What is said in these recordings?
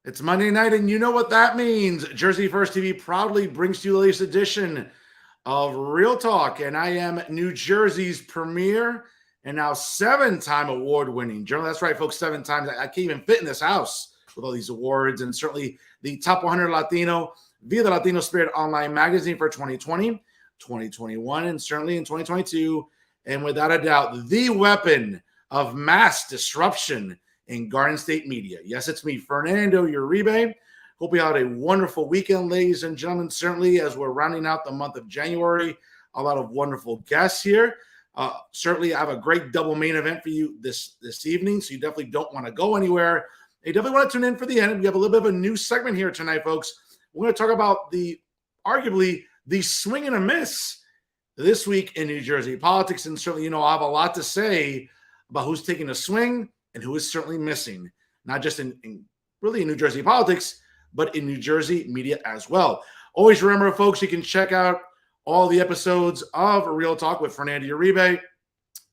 It's Monday night, and you know what that means. Jersey First TV proudly brings to you the latest edition of Real Talk, and I am New Jersey's premier and now 7-time award-winning journalist. That's right, folks, 7 times. I can't even fit in this house with all these awards, and certainly the top 100 Latino via the Latino Spirit Online magazine for 2020, 2021, and certainly in 2022. And without a doubt, the weapon of mass disruption in Garden State media. Yes, it's me, Fernando Uribe. Hope you had a wonderful weekend, ladies and gentlemen. Certainly, as we're rounding out the month of January, a lot of wonderful guests here. Certainly, I have a great double main event for you this evening, so you definitely don't want to go anywhere. You definitely want to tune in for the end. We have a little bit of a new segment here tonight, folks. We're going to talk about arguably the swing and a miss this week in New Jersey politics, and certainly, I have a lot to say about who's taking a swing and who is certainly missing, not just in New Jersey politics, but in New Jersey media as well. Always remember, folks, you can check out all the episodes of Real Talk with Fernando Uribe,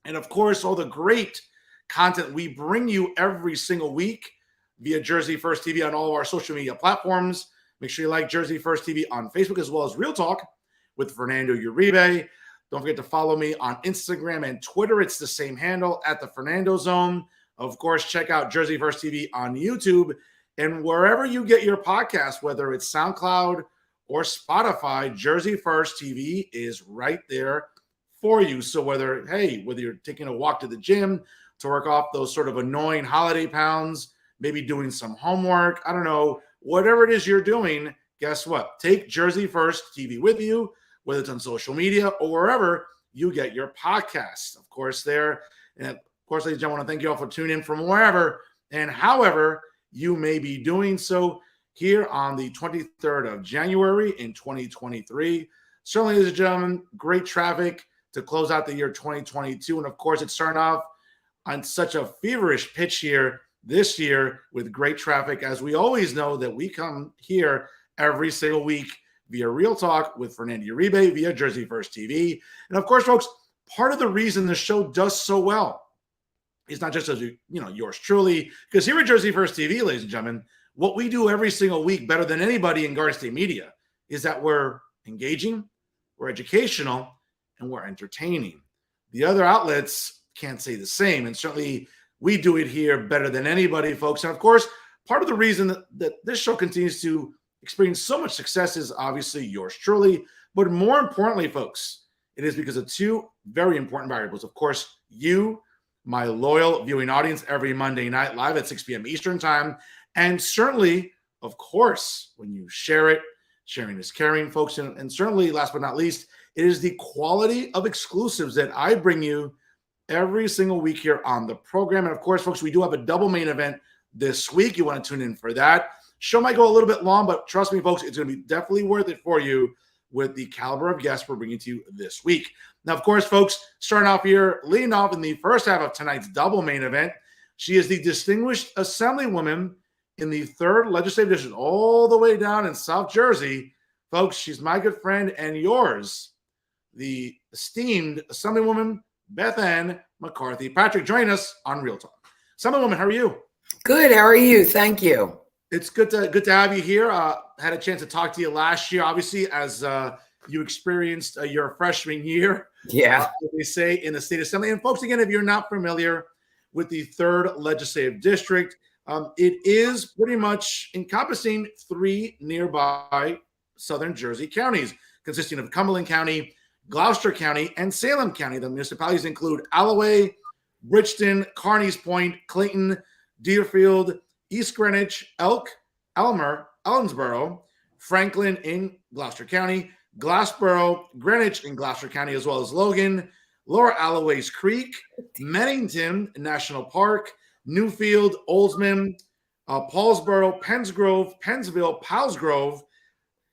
and of course, all the great content we bring you every single week via Jersey First TV on all of our social media platforms. Make sure you like Jersey First TV on Facebook as well as Real Talk with Fernando Uribe. Don't forget to follow me on Instagram and Twitter. It's the same handle, at the Fernando Zone. Of course, check out Jersey First TV on YouTube and wherever you get your podcast, whether it's SoundCloud or Spotify, Jersey First TV is right there for you. So whether you're taking a walk to the gym to work off those sort of annoying holiday pounds, maybe doing some homework, I don't know, whatever it is you're doing, guess what? Take Jersey First TV with you, whether it's on social media or wherever you get your podcasts. Of course, there. And of course, ladies and gentlemen, I want to thank you all for tuning in from wherever and however you may be doing so here on the 23rd of January in 2023. Certainly, ladies and gentlemen, great traffic to close out the year 2022. And of course, it's starting off on such a feverish pitch here this year with great traffic, as we always know that we come here every single week via Real Talk with Fernando Uribe via Jersey First TV. And of course, folks, part of the reason the show does so well is not just as yours truly, because here at Jersey First TV, ladies and gentlemen, what we do every single week better than anybody in Garden State media is that we're engaging, we're educational, and we're entertaining. The other outlets can't say the same, and certainly we do it here better than anybody, folks. And of course, part of the reason that this show continues to experience so much success is obviously yours truly, but more importantly, folks, it is because of two very important variables. Of course, you, my loyal viewing audience, every Monday night live at 6 p.m. Eastern time. And certainly, of course, when you share it, sharing is caring, folks. And certainly, last but not least, it is the quality of exclusives that I bring you every single week here on the program. And of course, folks, we do have a double main event this week. You want to tune in for that. Show might go a little bit long, but trust me, folks, it's going to be definitely worth it for you with the caliber of guests we're bringing to you this week. Now, of course, folks, starting off here, leading off in the first half of tonight's double main event, she is the distinguished Assemblywoman in the 3rd Legislative District, all the way down in South Jersey. Folks, she's my good friend and yours, the esteemed Assemblywoman Bethanne McCarthy-Patrick. Join us on Real Talk. Assemblywoman, how are you? Good. How are you? Thank you. It's good to have you here. Had a chance to talk to you last year, obviously, as you experienced your freshman year. Yeah. They say in the state assembly. And folks, again, if you're not familiar with the 3rd Legislative District, it is pretty much encompassing 3 nearby southern Jersey counties, consisting of Cumberland County, Gloucester County, and Salem County. The municipalities include Alloway, Bridgeton, Carneys Point, Clayton, Deerfield, East Greenwich, Elk, Elmer, Ellensboro, Franklin in Gloucester County, Glassboro, Greenwich in Gloucester County, as well as Logan, Lower Alloways Creek, Mennington National Park, Newfield, Oldsman, Paulsboro, Pennsgrove, Pennsville, Powellsgrove,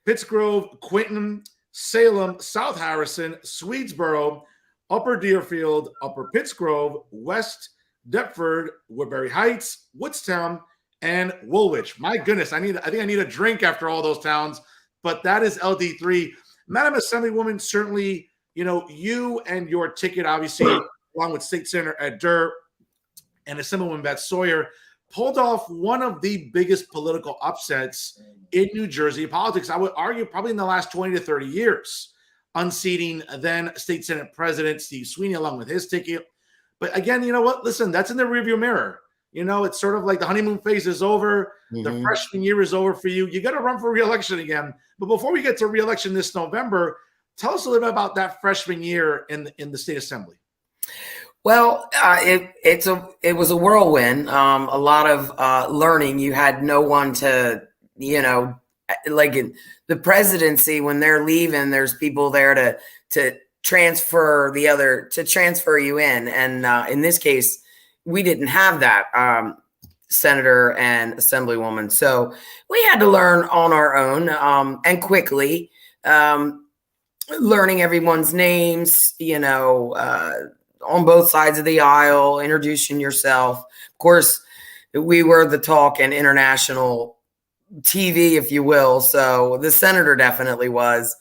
Pittsgrove, Quinton, Salem, South Harrison, Swedesboro, Upper Deerfield, Upper Pittsgrove, West Deptford, Woodbury Heights, Woodstown, and Woolwich. My goodness, I think I need a drink after all those towns, but that is LD3. Madam Assemblywoman, certainly, you and your ticket, obviously, along with State Senator Ed Durr and Assemblywoman Beth Sawyer, pulled off one of the biggest political upsets in New Jersey politics. I would argue probably in the last 20 to 30 years, unseating then State Senate President Steve Sweeney along with his ticket. But again, you know what? Listen, that's in the rearview mirror. You know, it's sort of like the honeymoon phase is over. The freshman year is over for you. You got to run for re-election again. But before we get to re-election this November, tell us a little bit about that freshman year in the state assembly. Well, it was a whirlwind. A lot of learning. You had no one to, like in the presidency when they're leaving. There's people there to transfer you in, and in this case, we didn't have that. Senator and Assemblywoman. So we had to learn on our own and quickly, learning everyone's names, on both sides of the aisle, introducing yourself. Of course, we were the talk in international TV, if you will. So the senator definitely was.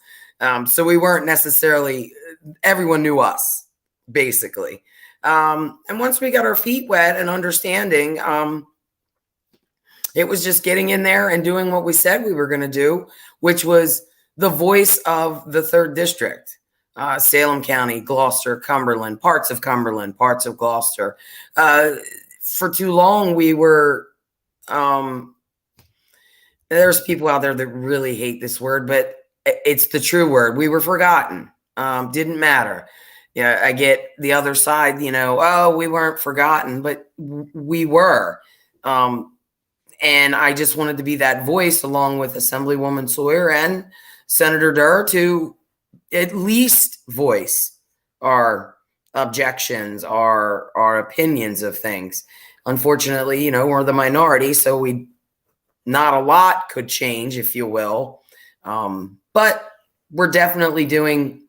So we weren't necessarily, everyone knew us, basically. And once we got our feet wet and understanding, it was just getting in there and doing what we said we were going to do, which was the voice of the 3rd District, Salem County, Gloucester, Cumberland, parts of Gloucester. For too long, we were, there's people out there that really hate this word, but it's the true word. We were forgotten. Didn't matter. Yeah, I get the other side, oh, we weren't forgotten, but we were. And I just wanted to be that voice along with Assemblywoman Sawyer and Senator Durr to at least voice our objections, our opinions of things. Unfortunately, we're the minority, so not a lot could change, if you will. But we're definitely doing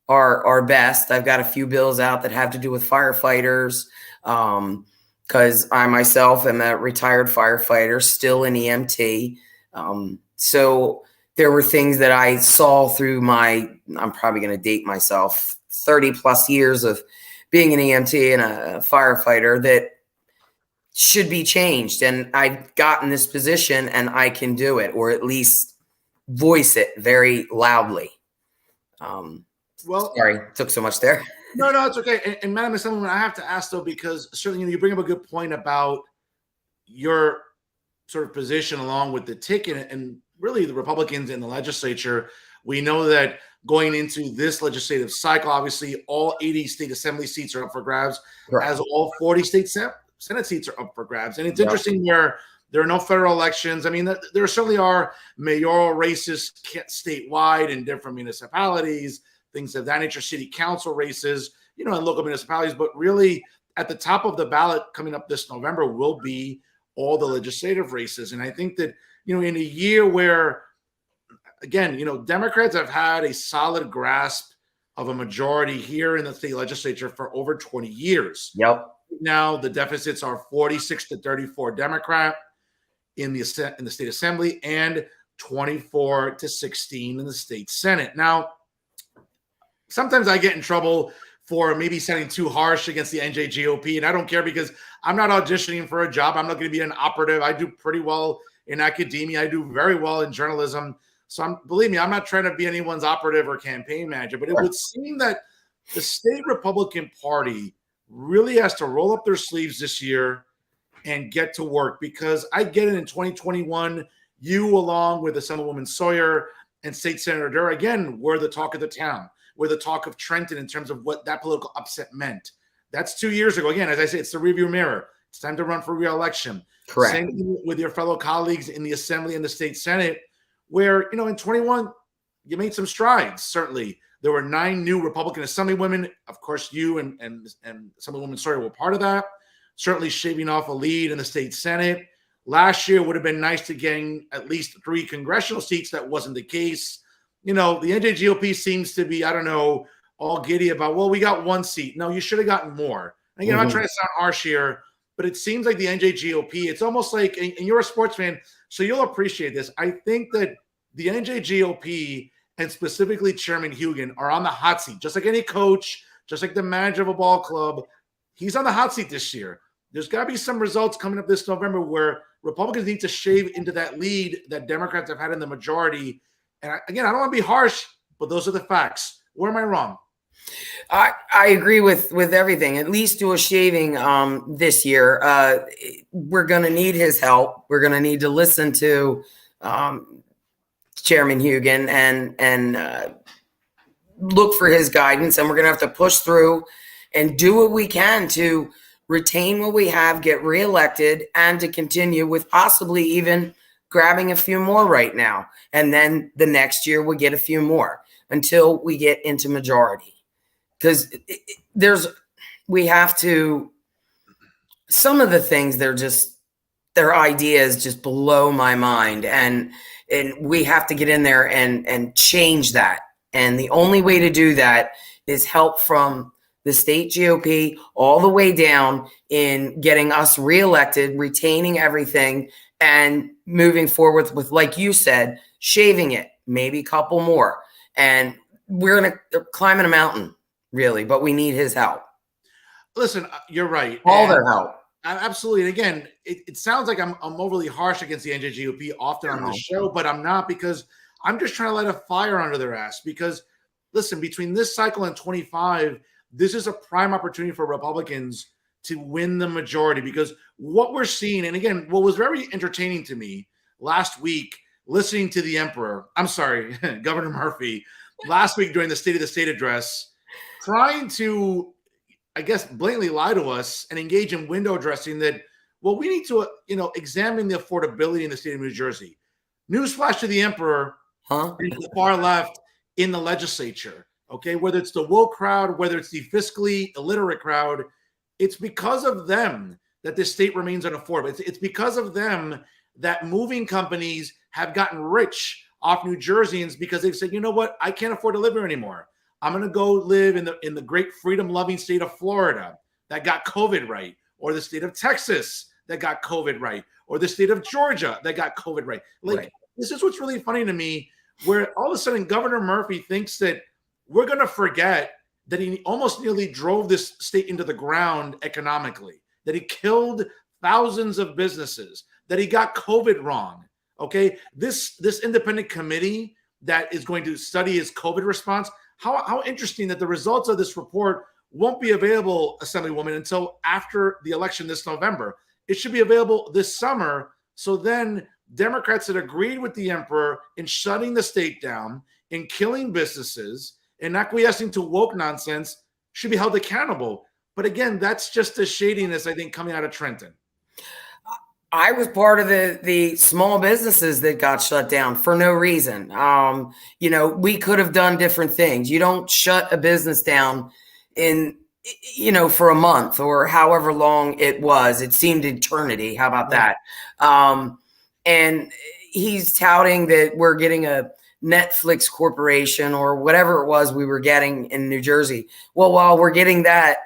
our best. I've got a few bills out that have to do with firefighters, because I myself am a retired firefighter, still an EMT. So there were things that I saw through I'm probably going to date myself, 30 plus years of being an EMT and a firefighter that should be changed. And I've gotten this position and I can do it, or at least voice it very loudly. Well, sorry, took so much there. No, it's okay. And Madam Assemblywoman, I have to ask though, because certainly you bring up a good point about your sort of position along with the ticket and really the Republicans in the legislature. We know that going into this legislative cycle, obviously all 80 state assembly seats are up for grabs, as all 40 state Senate seats are up for grabs. And it's interesting where there are no federal elections. I mean, there certainly are mayoral races statewide in different municipalities, things of that nature, city council races, in local municipalities. But really, at the top of the ballot coming up this November will be all the legislative races. And I think that, in a year where, again, Democrats have had a solid grasp of a majority here in the state legislature for over 20 years. Yep. Now the deficits are 46 to 34 Democrat in the state assembly and 24 to 16 in the state Senate. Now, sometimes I get in trouble for maybe sounding too harsh against the NJGOP, and I don't care because I'm not auditioning for a job. I'm not going to be an operative. I do pretty well in academia. I do very well in journalism. So believe me, I'm not trying to be anyone's operative or campaign manager, but it would seem that the state Republican Party really has to roll up their sleeves this year and get to work, because I get it in 2021, you along with Assemblywoman Sawyer and State Senator Durr, again, were the talk of the town. We're the talk of Trenton in terms of what that political upset meant. That's 2 years ago. Again, as I say, it's the rearview mirror. It's time to run for re-election. Correct. Same thing with your fellow colleagues in the Assembly and the State Senate, where, in 21, you made some strides, certainly. There were 9 new Republican Assemblywomen. Of course, you and Assemblywoman Sawyer were part of that. Certainly shaving off a lead in the State Senate. Last year would have been nice to gain at least 3 congressional seats. That wasn't the case. The NJGOP seems to be, I don't know, all giddy about, well, we got 1 seat. No, you should have gotten more. And, I'm not trying to sound harsh here, but it seems like the NJGOP, it's almost like, and you're a sports fan, so you'll appreciate this. I think that the NJGOP and specifically Chairman Hugan are on the hot seat, just like any coach, just like the manager of a ball club. He's on the hot seat this year. there's got to be some results coming up this November where Republicans need to shave into that lead that Democrats have had in the majority. And again, I don't want to be harsh, but those are the facts. Where am I wrong? I agree with everything. At least do a shaving this year. We're going to need his help. We're going to need to listen to Chairman Hugan and look for his guidance. And we're going to have to push through and do what we can to retain what we have, get reelected, and to continue with possibly even grabbing a few more right now. And then the next year we'll get a few more until we get into majority. Because we have to, some of the things, their ideas just blow my mind. And we have to get in there and change that. And the only way to do that is help from the state GOP all the way down in getting us reelected, retaining everything, and moving forward with, like you said, shaving it, maybe a couple more. And we're going to climb a mountain. Really, but we need his help. Listen, you're right. All their help. Absolutely. And again, it sounds like I'm overly harsh against the NJGOP often on the show, but I'm not, because I'm just trying to light a fire under their ass. Because, listen, between this cycle and 25, this is a prime opportunity for Republicans to win the majority. Because what we're seeing, and again, what was very entertaining to me last week, listening to Governor Murphy, last week during the State of the State address, trying to, I guess, blatantly lie to us and engage in window dressing that, well, we need to, examine the affordability in the state of New Jersey. Newsflash to the emperor, the far left in the legislature, okay? Whether it's the woke crowd, whether it's the fiscally illiterate crowd, it's because of them that this state remains unaffordable. It's because of them that moving companies have gotten rich off New Jerseyans, because they've said, you know what, I can't afford to live here anymore. I'm going to go live in the great freedom-loving state of Florida that got COVID right, or the state of Texas that got COVID right, or the state of Georgia that got COVID right. This is what's really funny to me, where all of a sudden Governor Murphy thinks that we're going to forget that he almost nearly drove this state into the ground economically, that he killed thousands of businesses, that he got COVID wrong. Okay, this independent committee that is going to study his COVID response. How interesting that the results of this report won't be available, Assemblywoman, until after the election this November. It should be available this summer. So then Democrats that agreed with the emperor in shutting the state down, in killing businesses, and acquiescing to woke nonsense should be held accountable. But again, that's just the shadiness, I think, coming out of Trenton. I was part of the small businesses that got shut down for no reason. We could have done different things. You don't shut a business down for a month or however long it was. It seemed eternity. How about that? And he's touting that we're getting a Netflix corporation or whatever it was we were getting in New Jersey. Well, while we're getting that,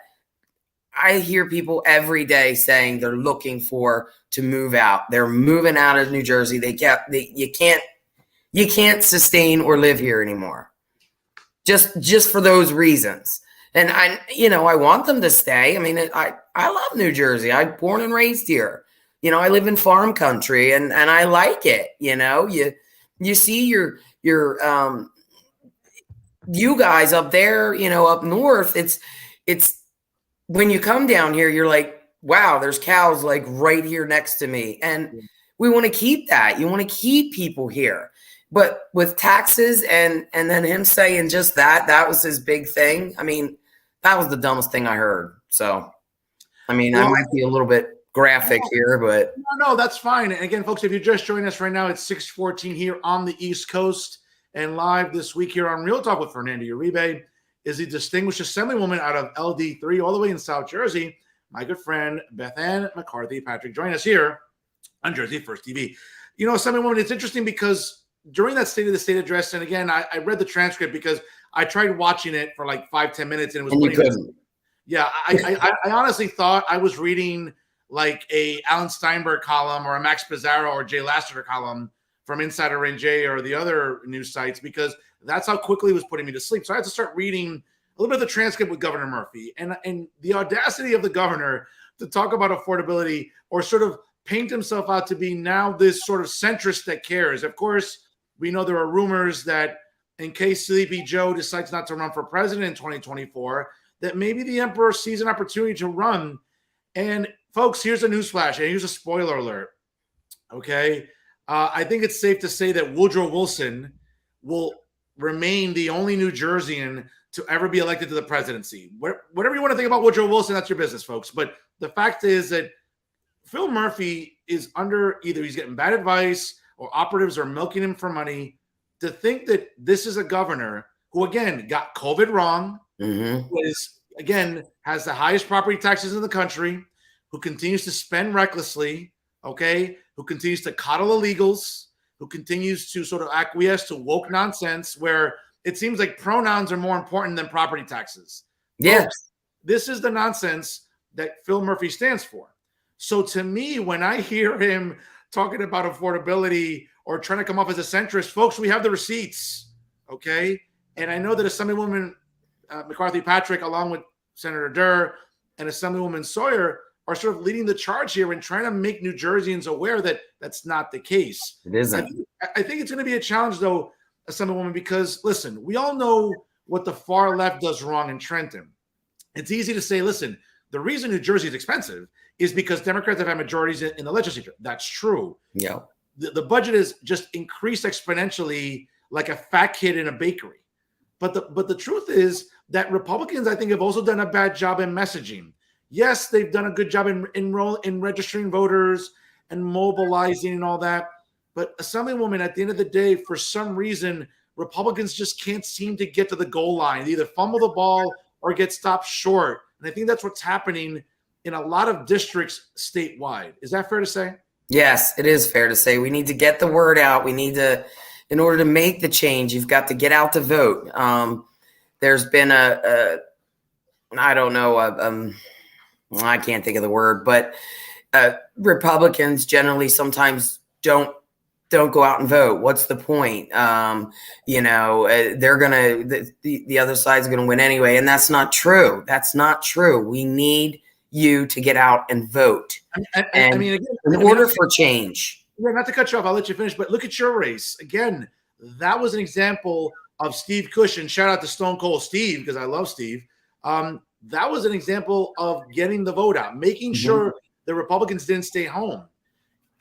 I hear people every day saying they're looking to move out. They're moving out of New Jersey. You can't sustain or live here anymore. Just for those reasons. And I want them to stay. I mean, I love New Jersey. I'm born and raised here. I live in farm country and I like it. You see your you guys up there, up north, it's when you come down here, you're like, wow, there's cows like right here next to me. And we want to keep that. You want to keep people here. But with taxes and then him saying just that was his big thing. I mean, that was the dumbest thing I heard. So, I mean, I might be a little bit graphic here, but. No, that's fine. And again, folks, if you're just joining us right now, it's 6:14 here on the East Coast, and live this week here on Real Talk with Fernando Uribe is the distinguished Assemblywoman out of LD3 all the way in South Jersey, my good friend Bethanne McCarthy-Patrick. Join us here on Jersey First TV. Assemblywoman, it's interesting because during that State of the State address, and again, I read the transcript because I tried watching it for like 5-10 minutes, and it was yeah. I honestly thought I was reading like a Alan Steinberg column or a Max Pizarro or Jay Lassiter column from Insider NJ or the other news sites, because that's how quickly it was putting me to sleep. So I had to start reading a little bit of the transcript with Governor Murphy, and the audacity of the governor to talk about affordability or sort of paint himself out to be now this sort of centrist that cares. Of course, we know there are rumors that in case Sleepy Joe decides not to run for president in 2024, that maybe the emperor sees an opportunity to run. And folks, here's a newsflash, and here's a spoiler alert. Okay. I think it's safe to say that Woodrow Wilson will remain the only New Jerseyan to ever be elected to the presidency. Whatever you want to think about Woodrow Wilson, that's your business, folks. But the fact is that Phil Murphy is under either he's getting bad advice or operatives are milking him for money. To think that this is a governor who, again, got COVID wrong, who is, again, has the highest property taxes in the country, who continues to spend recklessly, okay, who continues to coddle illegals, who continues to sort of acquiesce to woke nonsense where it seems like pronouns are more important than property taxes. Yes. Folks, this is the nonsense that Phil Murphy stands for. So to me, when I hear him talking about affordability or trying to come off as a centrist, folks, we have the receipts, okay? And I know that Assemblywoman McCarthy-Patrick, along with Senator Durr and Assemblywoman Sawyer, are sort of leading the charge here and trying to make New Jerseyans aware that that's not the case. It isn't. I think it's going to be a challenge, though, Assemblywoman, because, listen, we all know what the far left does wrong in Trenton. It's easy to say, listen, the reason New Jersey is expensive is because Democrats have had majorities in the legislature. That's true. Yeah. The budget has just increased exponentially like a fat kid in a bakery. But the truth is that Republicans, I think, have also done a bad job in messaging. Yes, they've done a good job in registering voters and mobilizing and all that. But Assemblywoman, at the end of the day, for some reason, Republicans just can't seem to get to the goal line. They either fumble the ball or get stopped short. And I think that's what's happening in a lot of districts statewide. Is that fair to say? Yes, it is fair to say. We need to get the word out. We need to, in order to make the change, you've got to get out to vote. There's been I don't know, I can't think of the word, but Republicans generally sometimes don't go out and vote. What's the point? They're gonna the other side's gonna win anyway, and that's not true. That's not true. We need you to get out and vote. I mean, again, in order for change. Yeah, not to cut you off, I'll let you finish. But look at your race again. That was an example of Steve Cushion. Shout out to Stone Cold Steve because I love Steve. That was an example of getting the vote out, making sure the Republicans didn't stay home.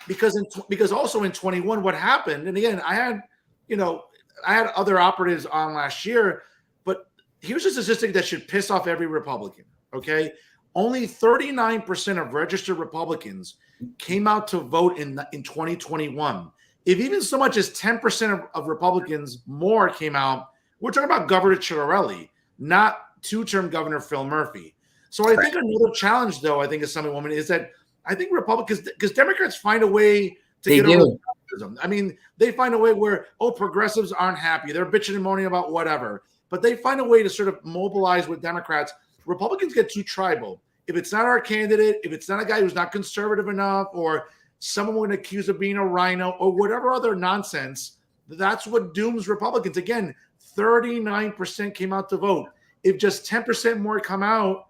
Because also in 21, what happened, and again, I had other operatives on last year, but here's a statistic that should piss off every Republican, okay? Only 39% of registered Republicans came out to vote in 2021. If even so much as 10% of Republicans more came out, we're talking about Governor Chiarelli, not two-term Governor Phil Murphy. So I think another challenge, though, I think Assemblywoman, is that I think Republicans, because Democrats find a way to get over progressivism. I mean, they find a way where, progressives aren't happy. They're bitching and moaning about whatever. But they find a way to sort of mobilize with Democrats. Republicans get too tribal. If it's not our candidate, if it's not a guy who's not conservative enough, or someone we're going to accuse of being a rhino, or whatever other nonsense, that's what dooms Republicans. Again, 39% came out to vote. If just 10% more come out,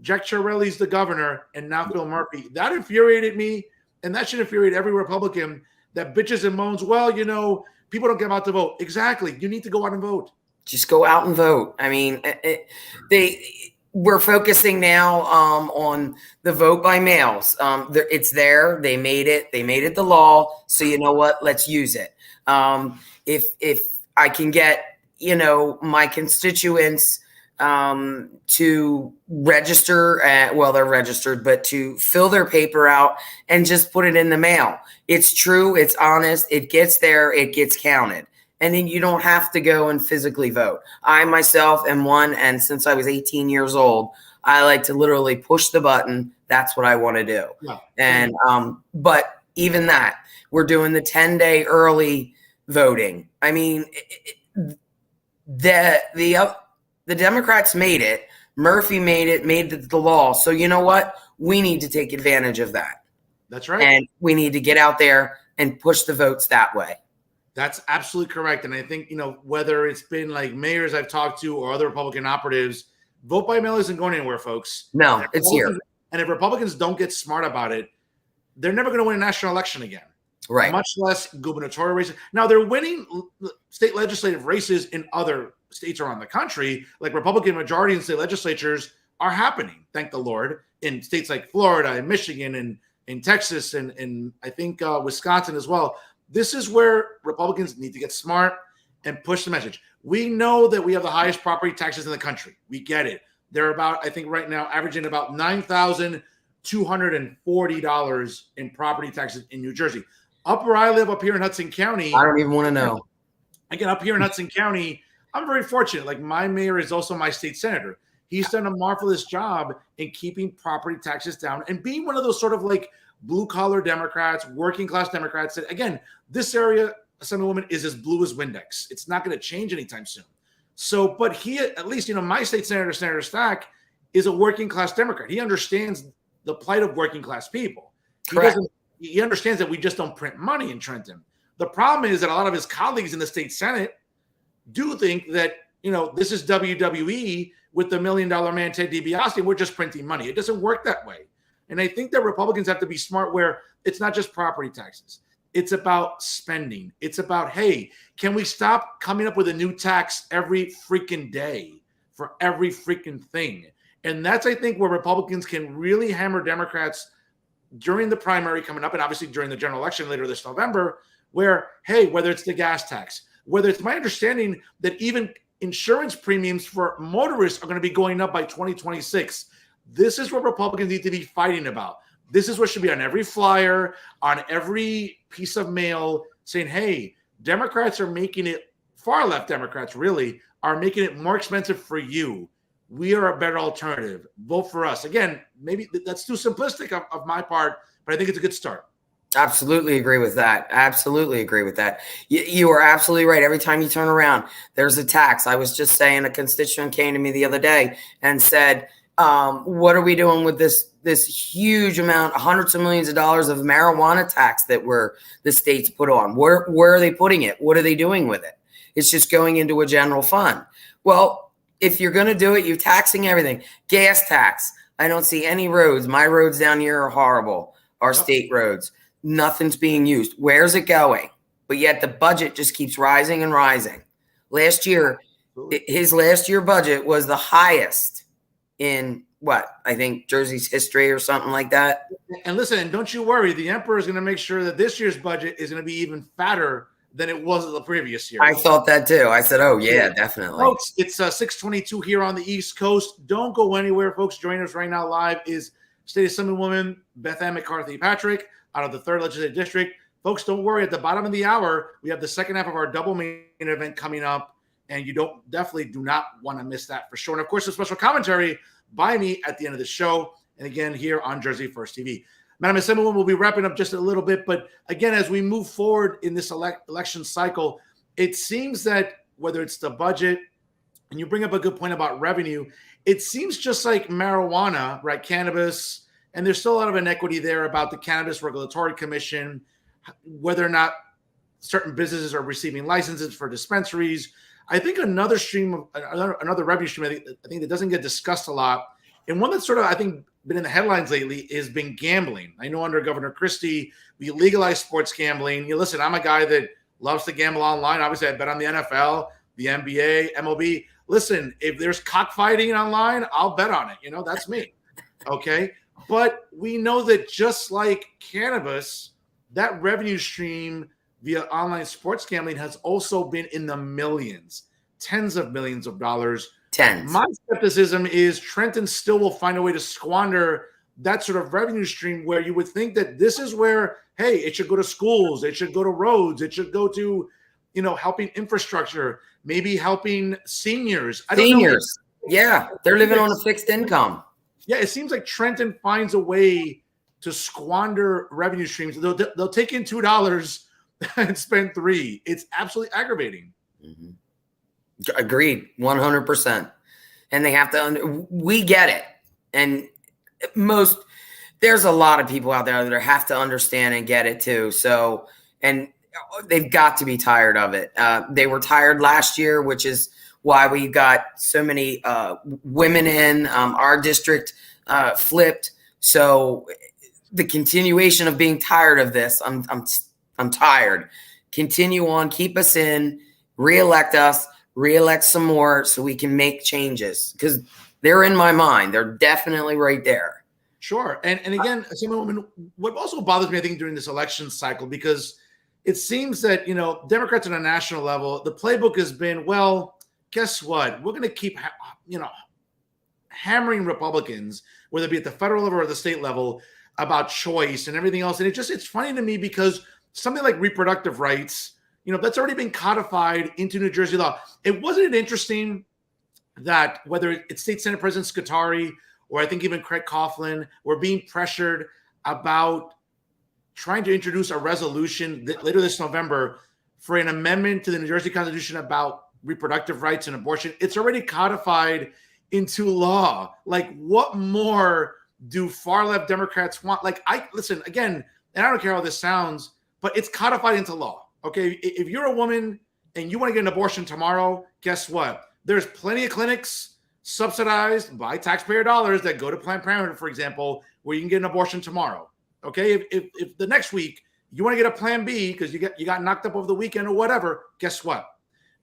Jack Chiarelli's the governor, and now Phil Murphy. That infuriated me, and that should infuriate every Republican that bitches and moans, well, people don't come out to vote. Exactly. You need to go out and vote. Just go out and vote. I mean, we're focusing now on the vote by mails. It's there. They made it. They made it the law. So you know what? Let's use it. If I can get, my constituents to register, they're registered, but to fill their paper out and just put it in the mail. It's true. It's honest. It gets there. It gets counted. And then you don't have to go and physically vote. I myself am one, and since I was 18 years old, I like to literally push the button. That's what I want to do. Yeah. And but even that, we're doing the 10-day early voting. I mean, the Democrats made it. Murphy made it the law. So you know what? We need to take advantage of that. That's right. And we need to get out there and push the votes that way. That's absolutely correct. And I think, whether it's been like mayors I've talked to or other Republican operatives, vote by mail isn't going anywhere, folks. No, it's here. And if Republicans don't get smart about it, they're never going to win a national election again. Right. Much less gubernatorial races. Now, they're winning state legislative races in other states around the country, like Republican majority in state legislatures are happening, thank the Lord, in states like Florida and Michigan and in Texas and I think Wisconsin as well. This is where Republicans need to get smart and push the message. We know that we have the highest property taxes in the country. We get it. They're about, I think right now, averaging about $9,240 in property taxes in New Jersey. Up where I live, up here in Hudson County. I don't even want to know. Again, up here in Hudson County, I'm very fortunate. Like, my mayor is also my state senator. He's done a marvelous job in keeping property taxes down and being one of those sort of like blue collar Democrats, working class Democrats that, again, this area, Assemblywoman, is as blue as Windex. It's not going to change anytime soon. So, but he, at least, my state senator, Senator Stack, is a working class Democrat. He understands the plight of working class people. He understands that we just don't print money in Trenton. The problem is that a lot of his colleagues in the state Senate do think that, this is WWE with the $1 million man, Ted DiBiase, and we're just printing money. It doesn't work that way. And I think that Republicans have to be smart where it's not just property taxes. It's about spending. It's about, hey, can we stop coming up with a new tax every freaking day for every freaking thing? And that's, I think, where Republicans can really hammer Democrats during the primary coming up and obviously during the general election later this November, where, hey, whether it's the gas tax, whether it's my understanding that even insurance premiums for motorists are going to be going up by 2026. This is what Republicans need to be fighting about. This is what should be on every flyer, on every piece of mail, saying, hey, Democrats are making it, far left Democrats really, are making it more expensive for you. We are a better alternative. Vote for us. Again, maybe that's too simplistic of my part, but I think it's a good start. Absolutely agree with that. Absolutely agree with that. You are absolutely right. Every time you turn around, there's a tax. I was just saying, a constituent came to me the other day and said, what are we doing with this huge amount, hundreds of millions of dollars of marijuana tax that the states put on? Where are they putting it? What are they doing with it? It's just going into a general fund. Well, if you're going to do it, you're taxing everything. Gas tax. I don't see any roads. My roads down here are horrible. Our state roads. Nothing's being used. Where's it going? But yet the budget just keeps rising and rising. Last year, his last year budget was the highest in I think Jersey's history or something like that. And listen, don't you worry. The emperor is going to make sure that this year's budget is going to be even fatter than it was the previous year. I thought that too. I said, oh yeah, definitely. Folks, it's 6:22 here on the East Coast. Don't go anywhere, folks. Joining us right now live is State Assemblywoman Bethanne McCarthy-Patrick out of the 3rd Legislative District. Folks, don't worry. At the bottom of the hour, we have the second half of our double main event coming up, and you definitely do not want to miss that for sure. And of course, a special commentary by me at the end of the show, and again here on Jersey First TV. Madam Assemblywoman, we'll be wrapping up just a little bit, but again, as we move forward in this election cycle, it seems that whether it's the budget, and you bring up a good point about revenue, it seems just like marijuana, right? Cannabis. And there's still a lot of inequity there about the Cannabis Regulatory Commission, whether or not certain businesses are receiving licenses for dispensaries. I think another revenue stream, I think that doesn't get discussed a lot, and one that's sort of, I think, been in the headlines lately has been gambling. I know under Governor Christie, we legalized sports gambling. Listen, I'm a guy that loves to gamble online. Obviously, I bet on the NFL, the NBA, MLB. Listen, if there's cockfighting online, I'll bet on it. That's me. Okay. But we know that just like cannabis, that revenue stream via online sports gambling has also been in the millions, tens of millions of dollars. My skepticism is Trenton still will find a way to squander that sort of revenue stream where you would think that this is where, hey, it should go to schools, it should go to roads, it should go to, helping infrastructure, maybe helping seniors. Seniors. Yeah, they're living on a fixed income. Yeah, it seems like Trenton finds a way to squander revenue streams. They'll take in $2 and spend $3. It's absolutely aggravating. Mm-hmm. Agreed, 100%. And they have to. We get it, and there's a lot of people out there that have to understand and get it too. So, and they've got to be tired of it. They were tired last year, which is why we got so many women in our district flipped So the continuation of being tired of this, I'm tired. Continue on, keep us in, reelect us, reelect some more so we can make changes, because they're in my mind. They're definitely right there. Sure. And again, Assemblywoman, what also bothers me, I think, during this election cycle, because it seems that, Democrats on a national level, the playbook has been, well, guess what? We're going to keep, hammering Republicans, whether it be at the federal level or the state level, about choice and everything else. And it's funny to me because something like reproductive rights, that's already been codified into New Jersey law. Wasn't it interesting that whether it's State Senate President Scutari or I think even Craig Coughlin were being pressured about trying to introduce a resolution later this November for an amendment to the New Jersey Constitution about reproductive rights and abortion? It's already codified into law. Like, what more do far left Democrats want? Listen again, and I don't care how this sounds, but it's codified into law. Okay, if you're a woman and you want to get an abortion tomorrow, guess what? There's plenty of clinics subsidized by taxpayer dollars that go to Planned Parenthood, for example, where you can get an abortion tomorrow. Okay, if the next week you want to get a Plan B because you got knocked up over the weekend or whatever, guess what?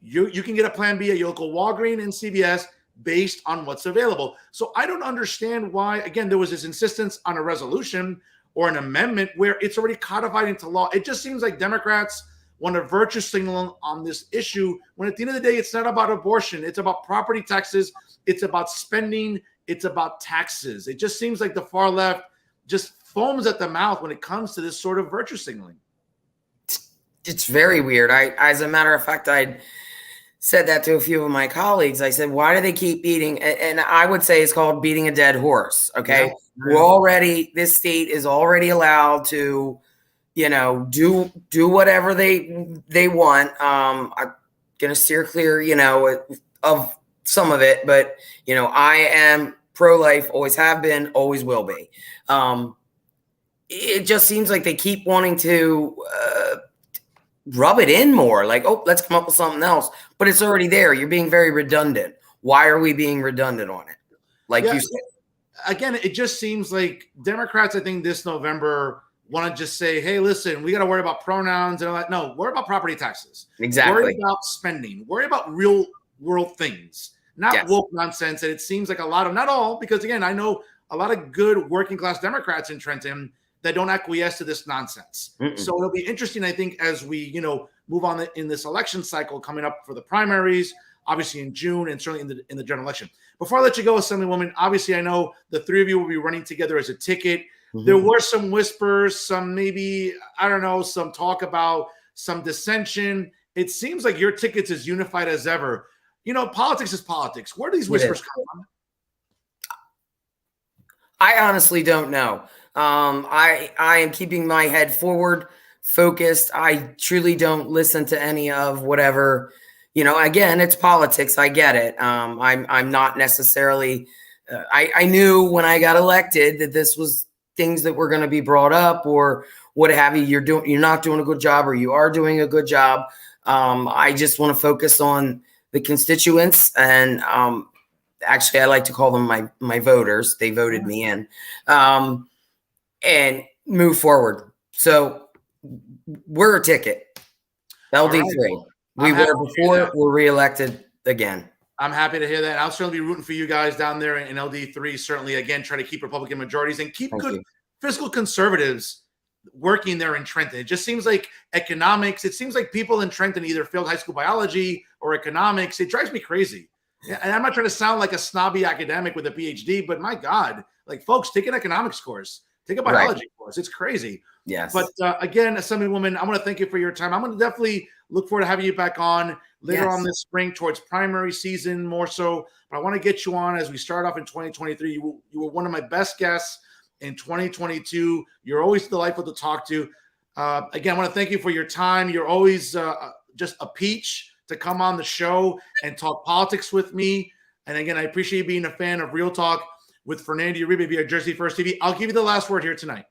You can get a Plan B at your local Walgreens and CVS based on what's available. So I don't understand why, again, there was this insistence on a resolution or an amendment where it's already codified into law. It just seems like Democrats want a virtue signal on this issue when at the end of the day, it's not about abortion. It's about property taxes. It's about spending. It's about taxes. It just seems like the far left just foams at the mouth when it comes to this sort of virtue signaling. It's very weird. As a matter of fact, I said that to a few of my colleagues. I said, why do they keep beating? And I would say it's called beating a dead horse. Okay. Yeah. This state is already allowed to, do whatever they want. I'm going to steer clear, of some of it, but, I am pro-life, always have been, always will be. It just seems like they keep wanting to, rub it in more, like, oh, let's come up with something else, but it's already there. You're being very redundant. Why are we being redundant on it? You said. Again, it just seems like Democrats, I think this November want to just say, hey, listen, we got to worry about pronouns and all that. No, worry about property taxes. Exactly. Worry about spending. Worry about real world things, not woke nonsense. And it seems like a lot of, not all, because again, I know a lot of good working class Democrats in Trenton that don't acquiesce to this nonsense. So it'll be interesting, I think, as we, move on in this election cycle coming up for the primaries, obviously in June and certainly in the general election. Before I let you go, Assemblywoman, obviously I know the three of you will be running together as a ticket. There were some whispers, some maybe, I don't know, some talk about some dissension. It seems like your ticket's as unified as ever. Politics is politics. Where do these whispers come from? I honestly don't know. I am keeping my head forward, focused. I truly don't listen to any of whatever, again, it's politics. I get it. I'm not necessarily, I knew when I got elected that this was things that were going to be brought up or what have you. You're not doing a good job, or you are doing a good job. I just want to focus on the constituents and, actually, I like to call them my voters. They voted me in, and move forward. So we're a ticket. LD3. We were before. We're reelected again. I'm happy to hear that. I'll certainly be rooting for you guys down there in LD3. Certainly, again, try to keep Republican majorities and keep good fiscal conservatives working there in Trenton. It just seems like economics. It seems like people in Trenton either failed high school biology or economics. It drives me crazy. And I'm not trying to sound like a snobby academic with a PhD, but my God, folks, take an economics course, take a biology course. It's crazy. Yes. But again, Assemblywoman, I want to thank you for your time. I'm going to definitely look forward to having you back on later on this spring towards primary season more so. But I want to get you on as we start off in 2023. You were one of my best guests in 2022. You're always delightful to talk to. Again, I want to thank you for your time. You're always just a peach to come on the show and talk politics with me. And again, I appreciate you being a fan of Real Talk with Fernando Uribe via Jersey First TV. I'll give you the last word here tonight.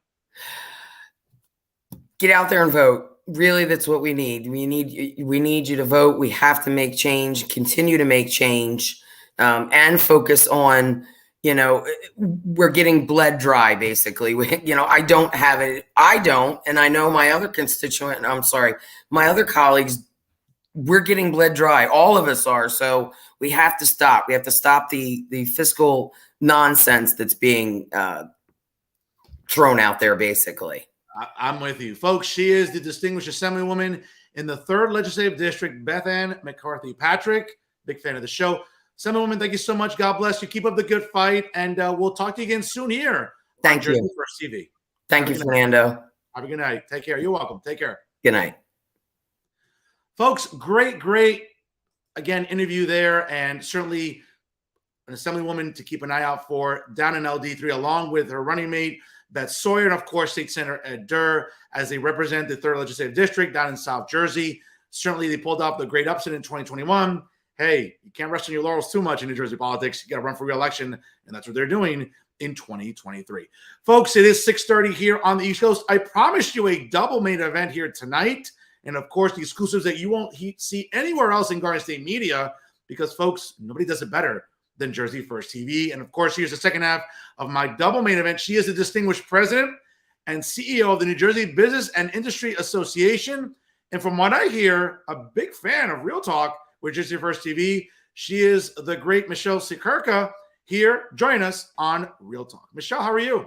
Get out there and vote. Really, that's what we need. We need you to vote. We have to make change, continue to make change, and focus on, you know, we're getting bled dry, basically. I don't have it. I don't. And I know my other my other colleagues, we're getting bled dry. All of us are. So we have to stop. We have to stop the fiscal nonsense that's being thrown out there, basically. I'm with you. Folks, she is the distinguished Assemblywoman in the 3rd Legislative District, Bethanne McCarthy-Patrick. Big fan of the show. Assemblywoman, thank you so much. God bless you. Keep up the good fight, and we'll talk to you again soon here. Thank you. Jersey First TV. Thank you, Fernando. Have a good night. Take care. You're welcome. Take care. Good night. Folks, great, again, interview there, and certainly an Assemblywoman to keep an eye out for down in LD3, along with her running mate, Beth Sawyer, and of course, State Senator Ed Durr, as they represent the 3rd Legislative District down in South Jersey. Certainly, they pulled off the great upset in 2021. Hey, you can't rest on your laurels too much in New Jersey politics. You got to run for re-election, and that's what they're doing in 2023. Folks, it is 6:30 here on the East Coast. I promised you a double main event here tonight, and of course, the exclusives that you won't see anywhere else in Garden State media, because, folks, nobody does it better than Jersey First TV. And of course, here's the second half of my double main event. She is the distinguished president and CEO of the New Jersey Business and Industry Association. And from what I hear, a big fan of Real Talk with Jersey First TV. She is the great Michele Siekerka here. Join us on Real Talk. Michele, how are you?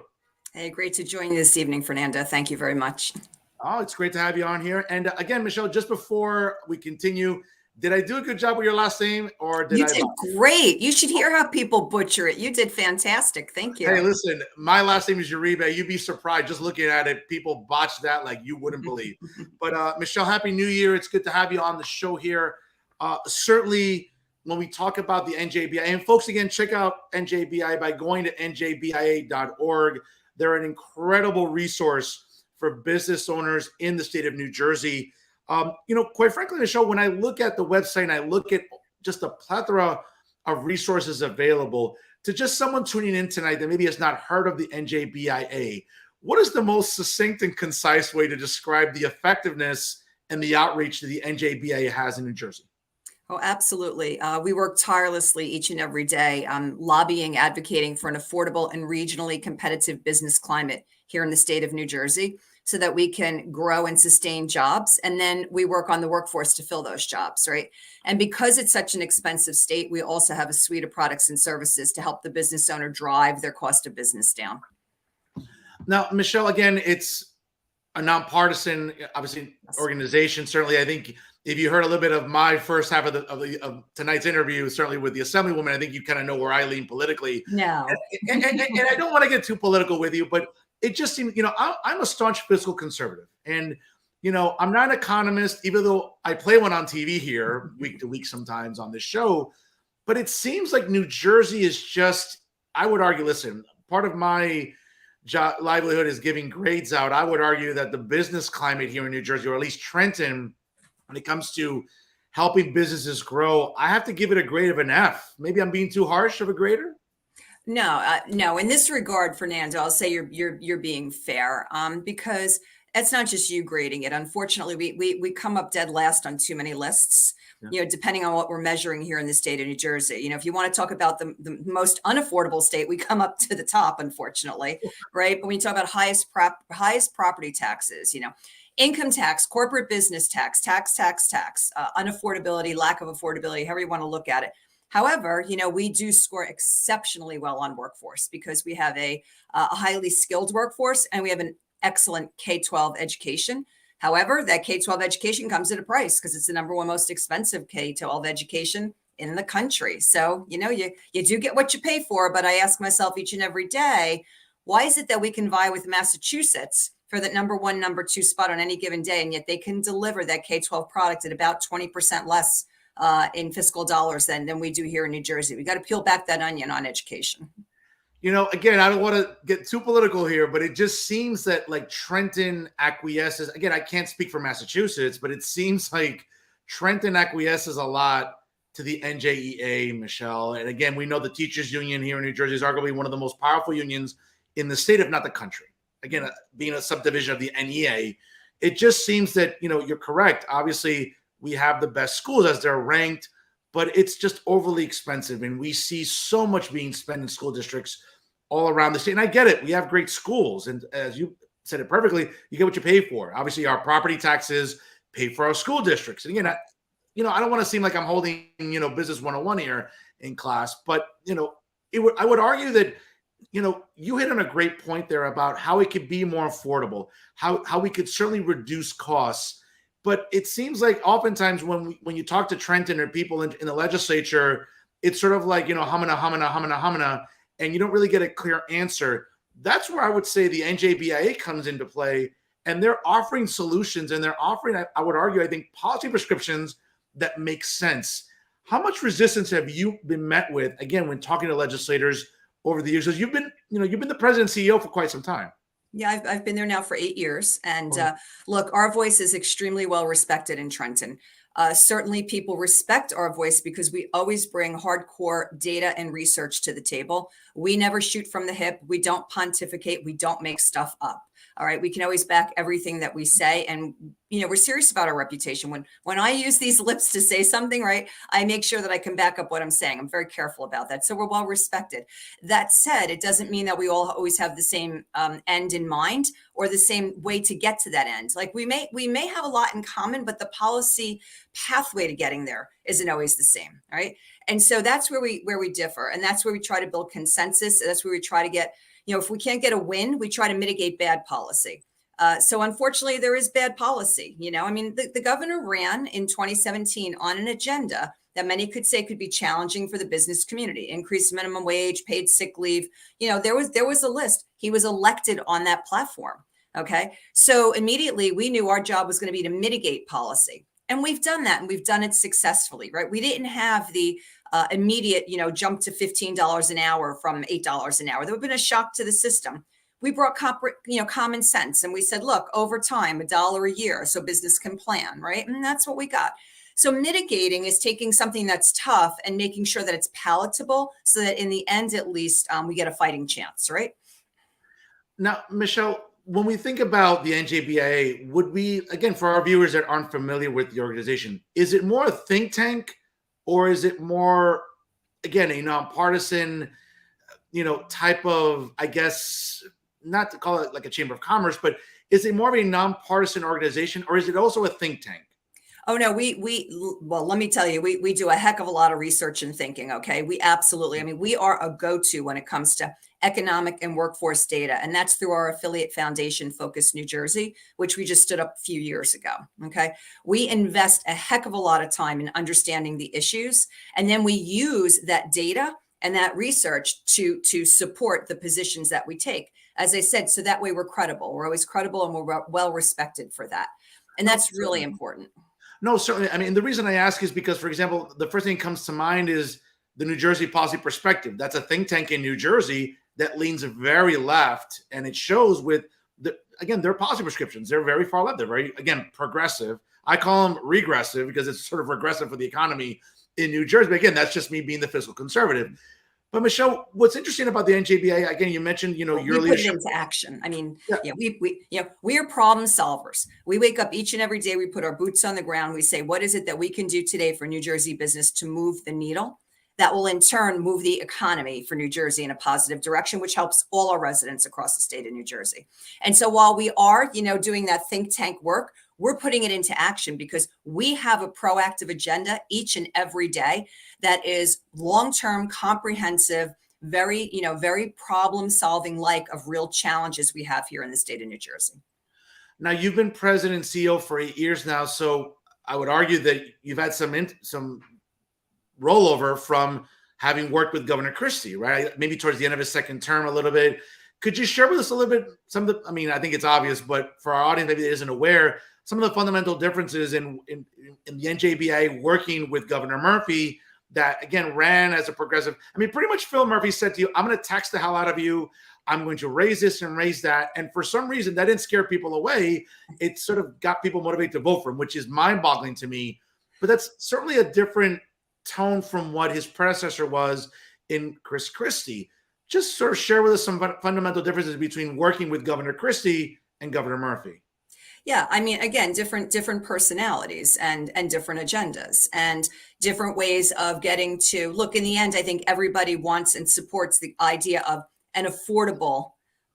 Hey, great to join you this evening, Fernando. Thank you very much. Oh, it's great to have you on here. And again, Michele, just before we continue, did I do a good job with your last name, or did you did great. You should hear how people butcher it. You did fantastic. Thank you. Hey, listen, my last name is Uribe. You'd be surprised just looking at it. People botch that like you wouldn't believe. But Michele, Happy New Year. It's good to have you on the show here. Certainly, when we talk about the NJBIA, and folks, again, check out NJBIA by going to njbia.org. They're an incredible resource for business owners in the state of New Jersey. Quite frankly, Michele, when I look at the website and I look at just a plethora of resources available to just someone tuning in tonight that maybe has not heard of the NJBIA, what is the most succinct and concise way to describe the effectiveness and the outreach that the NJBIA has in New Jersey? Oh, absolutely. We work tirelessly each and every day, lobbying, advocating for an affordable and regionally competitive business climate here in the state of New Jersey, so that we can grow and sustain jobs. And then we work on the workforce to fill those jobs, right? And because it's such an expensive state, we also have a suite of products and services to help the business owner drive their cost of business down. Now, Michele, again, it's a nonpartisan, obviously, organization. Certainly, I think if you heard a little bit of my first half of tonight's interview, certainly with the Assemblywoman, I think you kind of know where I lean politically. No. And I don't want to get too political with you, but it just seems, I'm a staunch fiscal conservative, and, I'm not an economist, even though I play one on TV here week to week sometimes on this show, but it seems like New Jersey is just, I would argue, listen, part of my livelihood is giving grades out. I would argue that the business climate here in New Jersey, or at least Trenton, when it comes to helping businesses grow, I have to give it a grade of an F. Maybe I'm being too harsh of a grader. No. In this regard, Fernando, I'll say you're being fair, because it's not just you grading it. Unfortunately, we come up dead last on too many lists. Yeah. Depending on what we're measuring here in the state of New Jersey. If you want to talk about the most unaffordable state, we come up to the top, unfortunately, right? But when you talk about highest property taxes, income tax, corporate business tax, unaffordability, lack of affordability, however you want to look at it. However, we do score exceptionally well on workforce, because we have a highly skilled workforce, and we have an excellent K-12 education. However, that K-12 education comes at a price, because it's the number one most expensive K-12 education in the country. So, you do get what you pay for. But I ask myself each and every day, why is it that we can vie with Massachusetts for that number one, number two spot on any given day, and yet they can deliver that K-12 product at about 20% less in fiscal dollars than we do here in New Jersey? We got to peel back that onion on education. Again, I don't want to get too political here, but it just seems that like Trenton acquiesces. Again, I can't speak for Massachusetts, but it seems like Trenton acquiesces a lot to the NJEA, Michele. And again, we know the teachers union here in New Jersey is arguably one of the most powerful unions in the state, if not the country. Again, being a subdivision of the NEA, it just seems that, you're correct. Obviously, we have the best schools as they're ranked but it's just overly expensive. And we see so much being spent in school districts all around the state. And I get it. We have great schools. And as you said it perfectly, you get what you pay for. Obviously, our property taxes pay for our school districts. And again, I don't want to seem like I'm holding, business 101 here in class, but, I would argue that, you hit on a great point there about how it could be more affordable, how we could certainly reduce costs. But it seems like oftentimes when you talk to Trenton or people in the legislature, it's sort of like, humana, and you don't really get a clear answer. That's where I would say the NJBIA comes into play, and they're offering solutions, and they're offering, I would argue, I think, policy prescriptions that make sense. How much resistance have you been met with, again, when talking to legislators over the years? Because you've been the president and CEO for quite some time. Yeah, I've been there now for 8 years. And look, our voice is extremely well respected in Trenton. Certainly people respect our voice because we always bring hardcore data and research to the table. We never shoot from the hip. We don't pontificate. We don't make stuff up. All right. We can always back everything that we say. And, we're serious about our reputation. When I use these lips to say something, right, I make sure that I can back up what I'm saying. I'm very careful about that. So we're well respected. That said, it doesn't mean that we all always have the same end in mind or the same way to get to that end. Like we may have a lot in common, but the policy pathway to getting there isn't always the same. Right. And so that's where we differ. And that's where we try to build consensus. That's where we try to get, if we can't get a win, we try to mitigate bad policy. So unfortunately, there is bad policy. The governor ran in 2017 on an agenda that many could say could be challenging for the business community: increased minimum wage, paid sick leave. There was a list. He was elected on that platform. Okay. So immediately we knew our job was going to be to mitigate policy. And we've done that, and we've done it successfully, right? We didn't have the immediate, jump to $15 an hour from $8 an hour. That would have been a shock to the system. We brought common sense, and we said, look, over time, $1 a year so business can plan, right? And that's what we got. So mitigating is taking something that's tough and making sure that it's palatable so that in the end, at least, we get a fighting chance, right? Now, Michele, when we think about the NJBIA, would we, again, for our viewers that aren't familiar with the organization, is it more a think tank, or is it more, again, a nonpartisan, type of, I guess, not to call it like a chamber of commerce, but is it more of a nonpartisan organization, or is it also a think tank? Oh, no, well, let me tell you, we do a heck of a lot of research and thinking. Okay. We absolutely, we are a go-to when it comes to economic and workforce data. And that's through our affiliate foundation, Focus New Jersey, which we just stood up a few years ago. Okay. We invest a heck of a lot of time in understanding the issues. And then we use that data and that research to support the positions that we take. As I said, so that way we're credible. We're always credible, and we're well respected for that. And that's really important. No, certainly. The reason I ask is because, for example, the first thing that comes to mind is the New Jersey Policy Perspective. That's a think tank in New Jersey that leans very left, and it shows with their policy prescriptions. They're very far left. They're very, again, progressive. I call them regressive because it's sort of regressive for the economy in New Jersey. But again, that's just me being the fiscal conservative. But Michele, what's interesting about the NJBIA, again, you mentioned, your leadership. Put it into action. We are problem solvers. We wake up each and every day. We put our boots on the ground. We say, what is it that we can do today for New Jersey business to move the needle? That will in turn move the economy for New Jersey in a positive direction, which helps all our residents across the state of New Jersey. And so while we are, doing that think tank work, we're putting it into action because we have a proactive agenda each and every day that is long-term, comprehensive, very problem solving of real challenges we have here in the state of New Jersey. Now, you've been president and CEO for 8 years now. So I would argue that you've had some rollover from having worked with Governor Christie, right? Maybe towards the end of his second term a little bit. Could you share with us a little bit some of the, I think it's obvious, but for our audience maybe that isn't aware, some of the fundamental differences in the NJBIA working with Governor Murphy that, again, ran as a progressive. Pretty much Phil Murphy said to you, I'm going to tax the hell out of you. I'm going to raise this and raise that. And for some reason, that didn't scare people away. It sort of got people motivated to vote for him, which is mind-boggling to me. But that's certainly a different tone from what his predecessor was in Chris Christie. Just sort of share with us some fundamental differences between working with Governor Christie and Governor Murphy. Yeah, I mean, again, different personalities and different agendas and different ways of getting to look. In the end, I think everybody wants and supports the idea of an affordable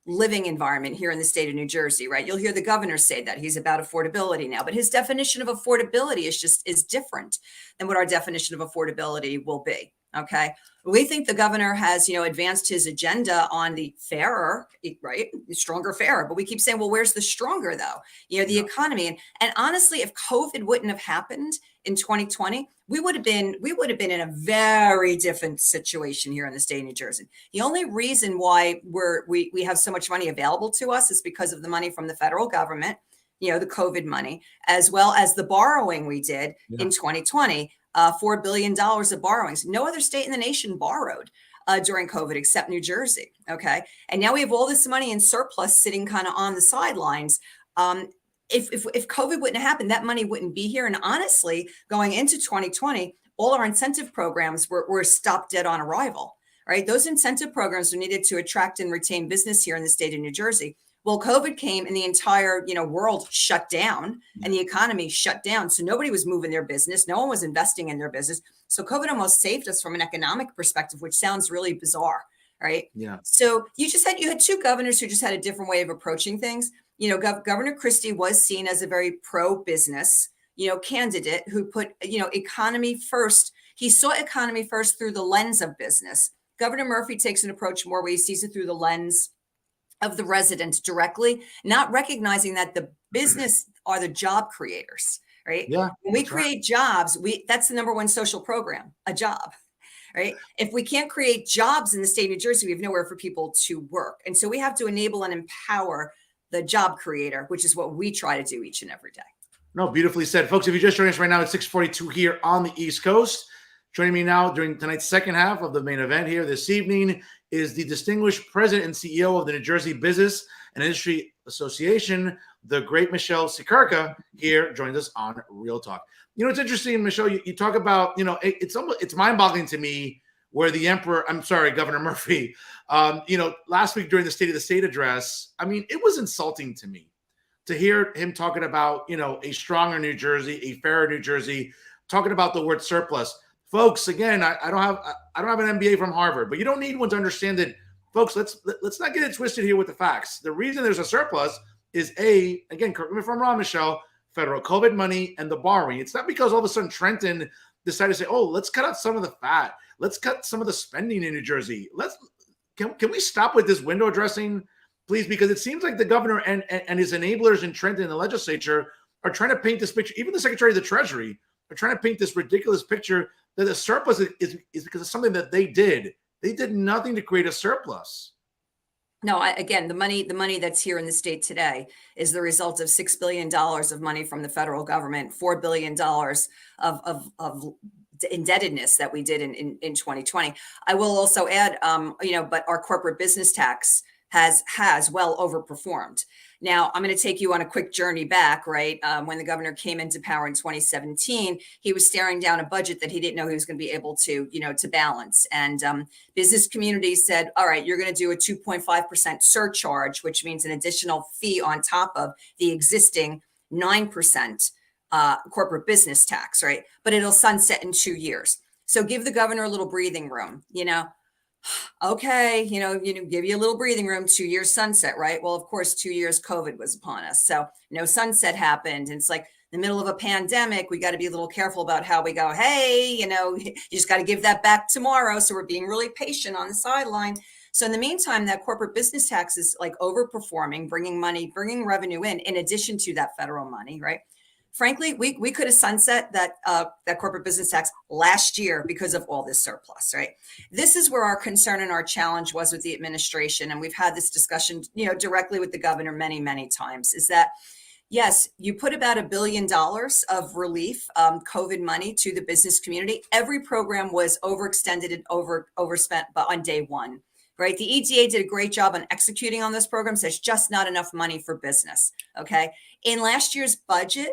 living environment here in the state of New Jersey, right? You'll hear the governor say that he's about affordability now, but his definition of affordability is different than what our definition of affordability will be. Okay. We think the governor has, advanced his agenda on the fairer, right? Stronger, fairer. But we keep saying, well, where's the stronger though? The economy. And honestly, if COVID wouldn't have happened in 2020, we would have been in a very different situation here in the state of New Jersey. The only reason why we have so much money available to us is because of the money from the federal government, the COVID money, as well as the borrowing we did in 2020. $4 billion of borrowings. No other state in the nation borrowed during COVID except New Jersey. Okay. And now we have all this money in surplus sitting kind of on the sidelines. If COVID wouldn't have happened, that money wouldn't be here. And honestly, going into 2020, all our incentive programs were stopped dead on arrival, right? Those incentive programs were needed to attract and retain business here in the state of New Jersey. Well, COVID came and the entire, world shut down and the economy shut down. So nobody was moving their business. No one was investing in their business. So COVID almost saved us from an economic perspective, which sounds really bizarre, right? Yeah. So you had two governors who just had a different way of approaching things. Governor Christie was seen as a very pro-business, candidate who put, economy first. He saw economy first through the lens of business. Governor Murphy takes an approach more where he sees it through the lens of the residents directly, not recognizing that the business are the job creators, right? Yeah. When we create jobs, that's the number one social program, a job, right? If we can't create jobs in the state of New Jersey, we have nowhere for people to work. And so we have to enable and empower the job creator, which is what we try to do each and every day. No, beautifully said. Folks, if you just joined us right now, it's 6:42 here on the East Coast. Joining me now during tonight's second half of the main event here this evening is the distinguished president and CEO of the New Jersey Business and Industry Association, the great Michele Siekerka, here joins us on Real Talk. It's interesting, Michele, you talk about, it's mind-boggling to me where Governor Murphy, last week during the State of the State address, it was insulting to me to hear him talking about, a stronger New Jersey, a fairer New Jersey, talking about the word surplus. Folks, again, I don't have an MBA from Harvard, but you don't need one to understand that. Folks, let's not get it twisted here with the facts. The reason there's a surplus is again, correct me if I'm wrong, Michele, federal COVID money and the borrowing. It's not because all of a sudden Trenton decided to say, oh, let's cut out some of the fat. Let's cut some of the spending in New Jersey. Can we stop with this window dressing, please? Because it seems like the governor and his enablers in Trenton and the legislature are trying to paint this picture. Even the Secretary of the Treasury are trying to paint this ridiculous picture that the surplus is because of something that they did. They did nothing to create a surplus. No, again, the money that's here in the state today is the result of $6 billion of money from the federal government, $4 billion of indebtedness that we did in 2020. I will also add, but our corporate business tax has well overperformed. Now, I'm going to take you on a quick journey back, right? When the governor came into power in 2017, he was staring down a budget that he didn't know he was going to be able to, to balance. And business community said, all right, you're going to do a 2.5% surcharge, which means an additional fee on top of the existing 9% corporate business tax, right? But it'll sunset in 2 years. So give the governor a little breathing room, Okay, give you a little breathing room, 2 years sunset, right? Well, of course, 2 years COVID was upon us. So no sunset happened. And it's like the middle of a pandemic. We got to be a little careful about how we go, hey, you just got to give that back tomorrow. So we're being really patient on the sideline. So in the meantime, that corporate business tax is like overperforming, bringing revenue in addition to that federal money, right? Frankly, we could have sunset that corporate business tax last year because of all this surplus, right? This is where our concern and our challenge was with the administration. And we've had this discussion, directly with the governor many, many times, is that, yes, you put about $1 billion of relief, COVID money to the business community. Every program was overextended and overspent, but on day one. Right. The EDA did a great job on executing on those programs. There's just not enough money for business. OK, in last year's budget,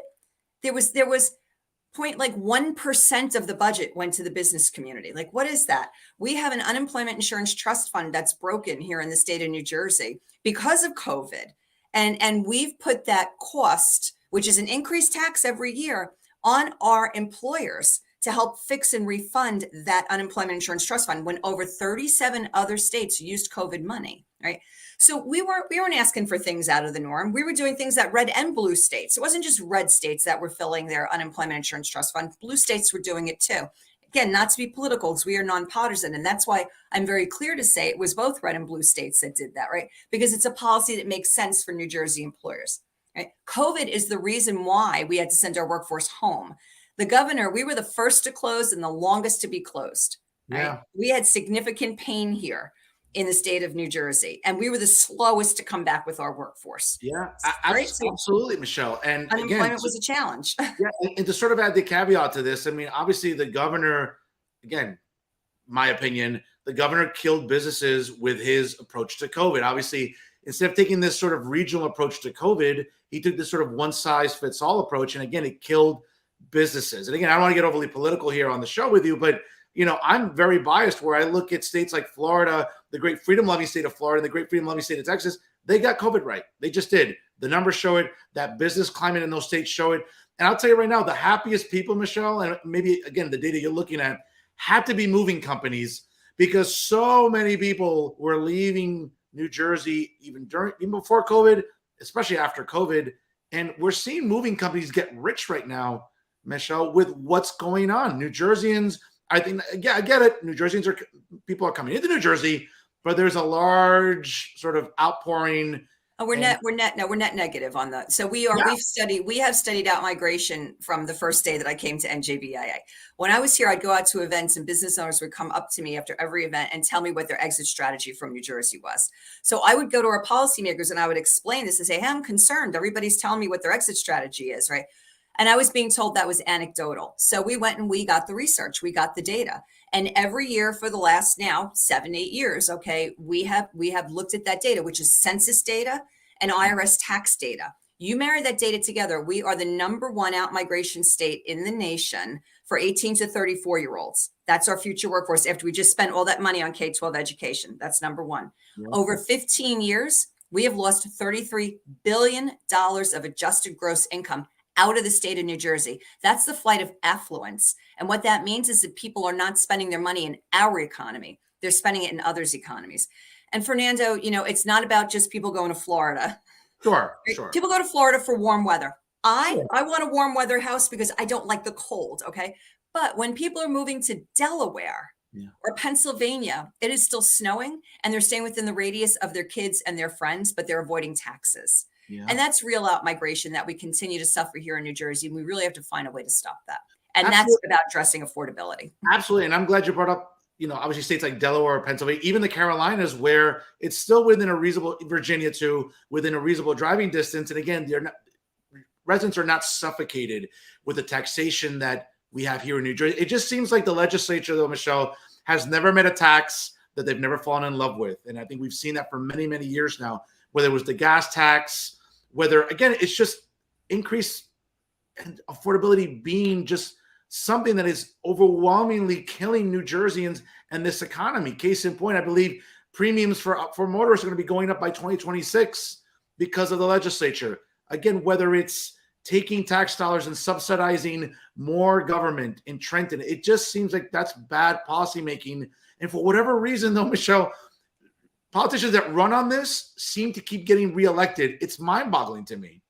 there was 0.1% of the budget went to the business community. Like, what is that? We have an unemployment insurance trust fund that's broken here in the state of New Jersey because of COVID. And we've put that cost, which is an increased tax every year, on our employers to help fix and refund that unemployment insurance trust fund when over 37 other states used COVID money, right? So we weren't asking for things out of the norm. We were doing things that red and blue states. It wasn't just red states that were filling their unemployment insurance trust fund. Blue states were doing it too. Again, not to be political, because we are nonpartisan. And that's why I'm very clear to say it was both red and blue states that did that, right? Because it's a policy that makes sense for New Jersey employers. Right? COVID is the reason why we had to send our workforce home. The governor, we were the first to close and the longest to be closed. Right? Yeah. We had significant pain here in the state of New Jersey, and we were the slowest to come back with our workforce. Yeah, Right? So absolutely, Michelle. And unemployment again, was a challenge. yeah, and to sort of add the caveat to this, I mean, obviously the governor, again, my opinion, the governor killed businesses with his approach to COVID. Obviously, instead of taking this sort of regional approach to COVID, he took this sort of one size fits all approach. And again, it killed businesses. And again, I don't want to get overly political here on the show with you, but I'm very biased where I look at states like Florida, the great freedom loving state of Florida, and the great freedom loving state of Texas. They got COVID right. They just did. The numbers show it. That business climate in those states show it. And I'll tell you right now, the happiest people, Michelle, and maybe again, the data you're looking at, had to be moving companies, because so many people were leaving New Jersey even before COVID, especially after COVID. And we're seeing moving companies get rich right now, Michelle, with what's going on. New Jerseyans, I think, yeah, I get it. New Jerseyans people are coming into New Jersey, but there's a large sort of outpouring. Oh, we're net negative on that. So we have studied out migration from the first day that I came to NJBIA. When I was here, I'd go out to events and business owners would come up to me after every event and tell me what their exit strategy from New Jersey was. So I would go to our policymakers and I would explain this and say, hey, I'm concerned. Everybody's telling me what their exit strategy is, right? And I was being told that was anecdotal. So we went and we got the research, we got the data. And every year for the last now 7-8 years, okay, we have looked at that data, which is census data and IRS tax data. You marry that data together, we are the #1 out migration state in the nation for 18 to 34-year-olds. That's our future workforce after we just spent all that money on K-12 education. That's #1. Yeah. Over 15 years, we have lost $33 billion of adjusted gross income out of the state of New Jersey. That's the flight of affluence. And what that means is that people are not spending their money in our economy. They're spending it in others' economies. And Fernando, it's not about just people going to Florida. Sure. People go to Florida for warm weather. I want a warm weather house because I don't like the cold, okay? But when people are moving to Delaware or Pennsylvania, it is still snowing and they're staying within the radius of their kids and their friends, but they're avoiding taxes. Yeah. And that's real out migration that we continue to suffer here in New Jersey. And we really have to find a way to stop that. And Absolutely. That's about addressing affordability. Absolutely. And I'm glad you brought up, obviously states like Delaware or Pennsylvania, even the Carolinas, where it's still within a reasonable, Virginia too, within a reasonable driving distance. And again, residents are not suffocated with the taxation that we have here in New Jersey. It just seems like the legislature, though, Michelle, has never met a tax that they've never fallen in love with. And I think we've seen that for many, many years now, whether it was the gas tax, whether, again, it's just increased and affordability being just something that is overwhelmingly killing New Jerseyans and this economy. Case in point, I believe premiums for motorists are going to be going up by 2026 because of the legislature. Again, whether it's taking tax dollars and subsidizing more government in Trenton, it just seems like that's bad policymaking. And for whatever reason, though, Michelle, politicians that run on this seem to keep getting reelected. It's mind-boggling to me.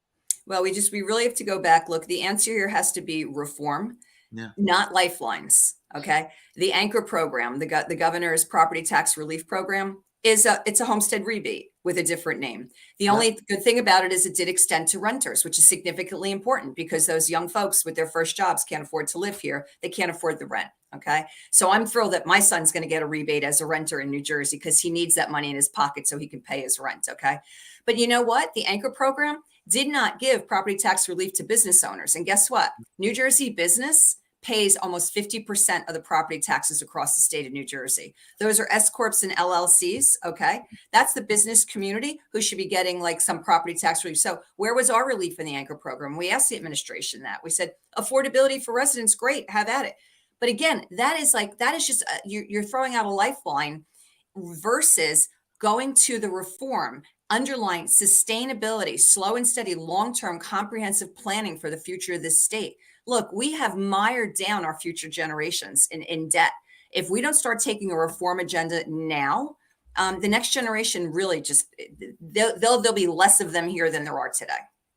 Well, we really have to go back. Look, the answer here has to be reform, not lifelines. Okay. The anchor program, the governor's property tax relief program, it's a homestead rebate with a different name. The only good thing about it is it did extend to renters, which is significantly important because those young folks with their first jobs can't afford to live here. They can't afford the rent. Okay. So I'm thrilled that my son's going to get a rebate as a renter in New Jersey because he needs that money in his pocket so he can pay his rent. Okay. But you know what? The anchor program did not give property tax relief to business owners. And guess what? New Jersey business pays almost 50% of the property taxes across the state of New Jersey. Those are S Corps and LLCs. Okay. That's the business community who should be getting like some property tax relief. So where was our relief in the anchor program? We asked the administration that. We said affordability for residents, great, have at it. But again, that is just, you're throwing out a lifeline versus going to the reform, underline sustainability, slow and steady, long-term comprehensive planning for the future of this state. Look, we have mired down our future generations in debt. If we don't start taking a reform agenda now, the next generation really just, there'll be less of them here than there are today.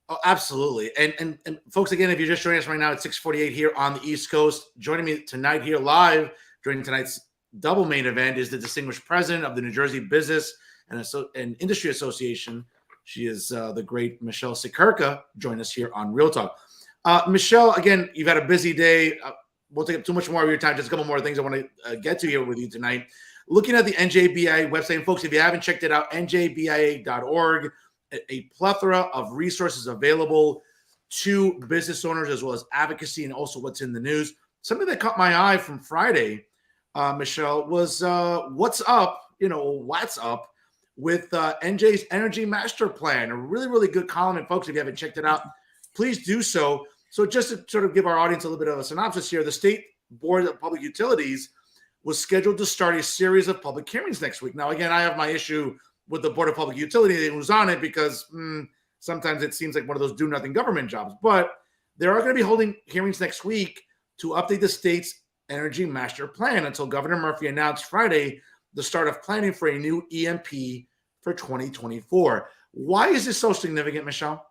Oh, absolutely. And folks, again, if you're just joining us right now at 6:48 here on the East Coast, joining me tonight here live during tonight's double main event is the distinguished president of the New Jersey Business and Industry Association. She is the great Michele Siekerka. Join us here on Real Talk. Michele, again, you've had a busy day. Won't take up too much more of your time. Just a couple more things I want to get to here with you tonight. Looking at the NJBIA website, and folks, if you haven't checked it out, njbia.org, a plethora of resources available to business owners as well as advocacy and also what's in the news. Something that caught my eye from Friday, Michele, was what's up with NJ's Energy Master Plan. A really, really good column. And folks, if you haven't checked it out, please do so. So just to sort of give our audience a little bit of a synopsis here, the State Board of Public Utilities was scheduled to start a series of public hearings next week. Now, again, I have my issue with the Board of Public Utilities and who's on it because sometimes it seems like one of those do-nothing government jobs. But they are going to be holding hearings next week to update the state's Energy Master Plan until Governor Murphy announced Friday the start of planning for a new EMP for 2024. Why is this so significant, Michele?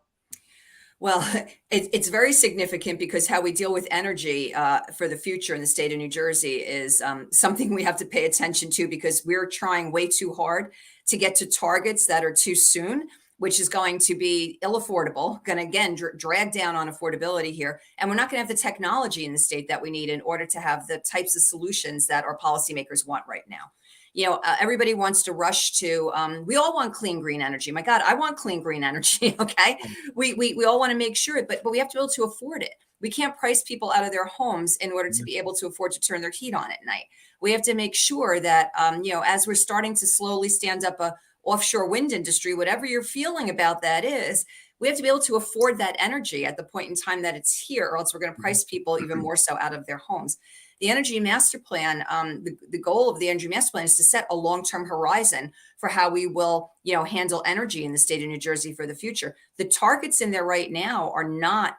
Well, it's very significant because how we deal with energy for the future in the state of New Jersey is something we have to pay attention to because we're trying way too hard to get to targets that are too soon, which is going to be ill-affordable, going to, again, drag down on affordability here. And we're not going to have the technology in the state that we need in order to have the types of solutions that our policymakers want right now. You know, everybody wants to rush to, we all want clean, green energy. My God, I want clean, green energy. Okay. We all want to make sure, but we have to be able to afford it. We can't price people out of their homes in order to be able to afford to turn their heat on at night. We have to make sure that, as we're starting to slowly stand up a offshore wind industry, whatever you're feeling about that is, we have to be able to afford that energy at the point in time that it's here, or else we're going to price people even more so out of their homes. The Energy Master Plan, the goal of the Energy Master Plan is to set a long-term horizon for how we will, handle energy in the state of New Jersey for the future. The targets in there right now are not